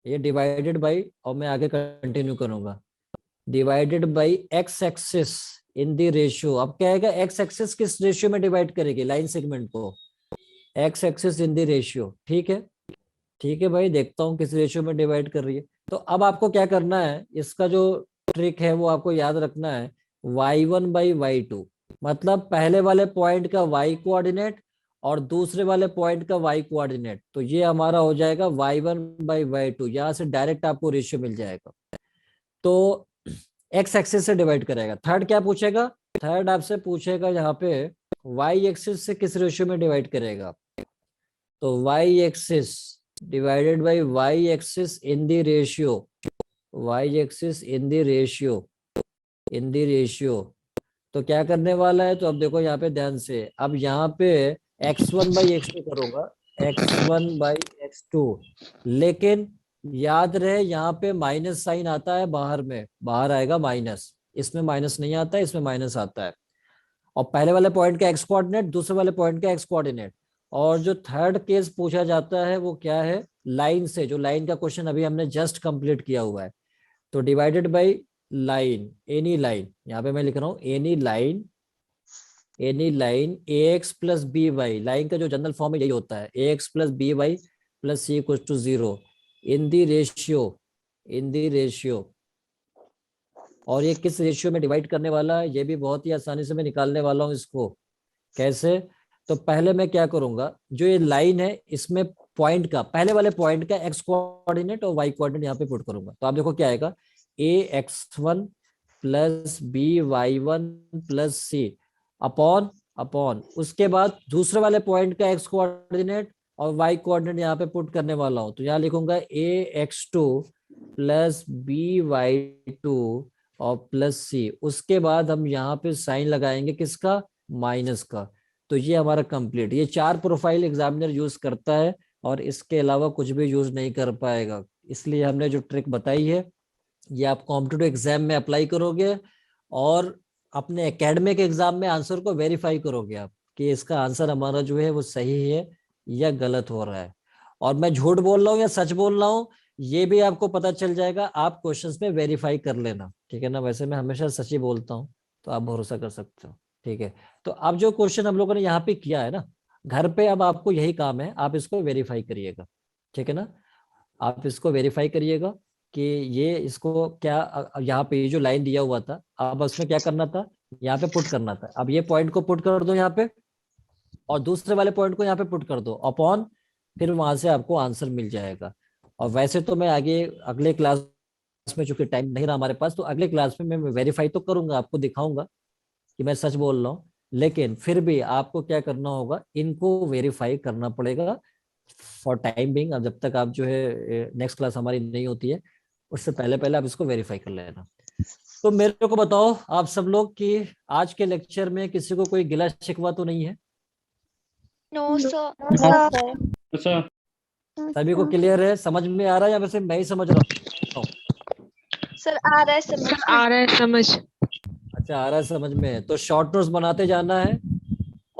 ये डिवाइडेड बाई और मैं आगे कंटिन्यू करूंगा, divided by x axis in the ratio. अब क्या आएगा, एक्स एक्सिस किस रेशियो में डिवाइड करेगी, लाइन सेगमेंट को, x axis in the ratio. ठीक है, ठीक है भाई, देखता हूँ किस रेशियो में डिवाइड कर रही है। तो अब आपको क्या करना है, इसका जो ट्रिक है वो आपको याद रखना है, y1 बाई y2, मतलब पहले वाले पॉइंट का y कोऑर्डिनेट और दूसरे वाले पॉइंट का y कोऑर्डिनेट। तो ये हमारा हो जाएगा y1 बाई y2, यहाँ से डायरेक्ट आपको रेशियो मिल जाएगा। तो x एक्सिस से डिवाइड करेगा। थर्ड क्या पूछेगा, थर्ड आपसे पूछेगा यहाँ पे y एक्सिस से किस रेशियो में डिवाइड करेगा। तो y axis divided by y axis in the ratio, y axis in the ratio, in the ratio. तो क्या करने वाला है, तो अब देखो यहाँ पे ध्यान से, अब यहाँ पे x1 बाई x2 करूंगा, x1 बाई x2, लेकिन याद रहे यहाँ पे माइनस साइन आता है बाहर में, बाहर आएगा माइनस, इसमें माइनस नहीं आता है, इसमें माइनस आता है। और पहले वाले पॉइंट का एक्स कोऑर्डिनेट, दूसरे वाले पॉइंट का एक्स कोऑर्डिनेट। और जो थर्ड केस पूछा जाता है वो क्या है, लाइन से, जो लाइन का क्वेश्चन अभी हमने जस्ट कंप्लीट किया हुआ है। तो divided by line, any line, यहाँ पे मैं लिख रहा हूँ any line, any line A X plus B Y, line का जो जनरल फॉर्म है यही होता है, A X plus B Y plus C equal to 0 in the ratio, in the ratio. और ये किस रेशियो में डिवाइड करने वाला है, ये भी बहुत ही आसानी से मैं निकालने वाला हूँ इसको। कैसे, तो पहले मैं क्या करूंगा, जो ये लाइन है इसमें पॉइंट का, पहले वाले पॉइंट का एक्स कोऑर्डिनेट और वाई कोऑर्डिनेट यहाँ पे पुट करूंगा। तो आप देखो क्या आएगा, ए एक्स1 प्लस बी वाई1 प्लस सी अपॉन, अपॉन उसके बाद दूसरे वाले पॉइंट का एक्स कोऑर्डिनेट और वाई कोऑर्डिनेट यहाँ पे पुट करने वाला हूँ। तो यहाँ लिखूंगा ए एक्स2 प्लस बी वाई2 और प्लस सी। उसके बाद हम यहाँ पे साइन लगाएंगे किसका, माइनस का। तो ये हमारा कंप्लीट, ये 4 प्रोफाइल एग्जामिनर यूज करता है और इसके अलावा कुछ भी यूज नहीं कर पाएगा। इसलिए हमने जो ट्रिक बताई है ये आप कॉम्पिटिटिव एग्जाम में अप्लाई करोगे और अपने एकेडमिक एग्जाम में आंसर को वेरीफाई करोगे आप कि इसका आंसर हमारा जो है वो सही है या गलत हो रहा है। और मैं झूठ बोल रहा हूँ या सच बोल रहा हूँ ये भी आपको पता चल जाएगा, आप क्वेश्चंस में वेरीफाई कर लेना, ठीक है ना। वैसे मैं हमेशा सच ही बोलता हूँ, तो आप भरोसा कर सकते हो, ठीक है। तो अब जो क्वेश्चन हम लोगों ने यहाँ पे किया है ना, घर पे अब आपको यही काम है, आप इसको वेरीफाई करिएगा, ठीक है ना। आप इसको वेरीफाई करिएगा कि ये इसको क्या, यहाँ पे ये जो लाइन दिया हुआ था, अब उसमें क्या करना था, यहाँ पे पुट करना था। अब ये पॉइंट को पुट कर दो यहाँ पे और दूसरे वाले पॉइंट को यहाँ पे पुट कर दो अपॉन, फिर वहां से आपको आंसर मिल जाएगा। और वैसे तो मैं आगे अगले क्लास में, चूंकि टाइम नहीं रहा हमारे पास, तो अगले क्लास में मैं वेरीफाई तो करूंगा, आपको दिखाऊंगा कि मैं सच बोल रहा हूँ, लेकिन फिर भी आपको क्या करना होगा, इनको वेरीफाई करना पड़ेगा फॉर टाइम बिंग। अब जब तक आप जो है नेक्स्ट क्लास हमारी नहीं होती है उससे पहले पहले आप इसको वेरीफाई कर लेना। तो मेरे को बताओ आप सब लोग कि आज के लेक्चर में किसी को कोई गिला शिकवा तो नहीं है?
No sir.
सर
सभी को क्लियर है, समझ में आ रहा है या वैसे मैं ही समझ रहा हूँ?
सर आ रहा है समझ।
आ रहा है समझ।
अच्छा, आ रहा है समझ में, तो शॉर्ट नोट्स बनाते जाना है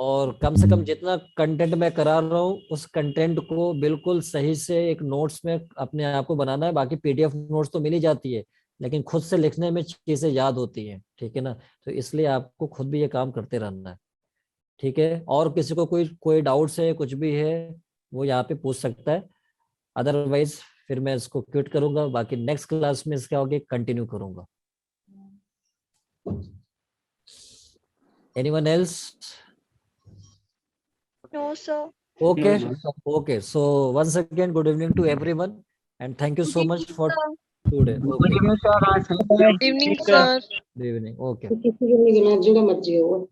और कम से कम जितना कंटेंट मैं करा रहा हूँ उस कंटेंट को बिल्कुल सही से एक नोट्स में अपने आप को बनाना है। बाकी पीडीएफ नोट्स तो मिल ही जाती है, लेकिन खुद से लिखने में चीजें याद होती हैं, ठीक है ना। तो इसलिए आपको खुद भी ये काम करते रहना है, ठीक है। और किसी को कोई कोई डाउट्स है, कुछ भी है, वो यहाँ पे पूछ सकता है। अदरवाइज फिर मैं इसको क्विट करूंगा, बाकी नेक्स्ट क्लास में इसका आगे कंटिन्यू करूंगा। Anyone else?
No, sir.
Okay,
No,
okay. So once again, good evening to everyone, and thank you so much for
Sir.
today. Okay,
Evening, sir.
good evening. Okay.
किसी को नहीं गिना, जिन्हें मर्जी हो।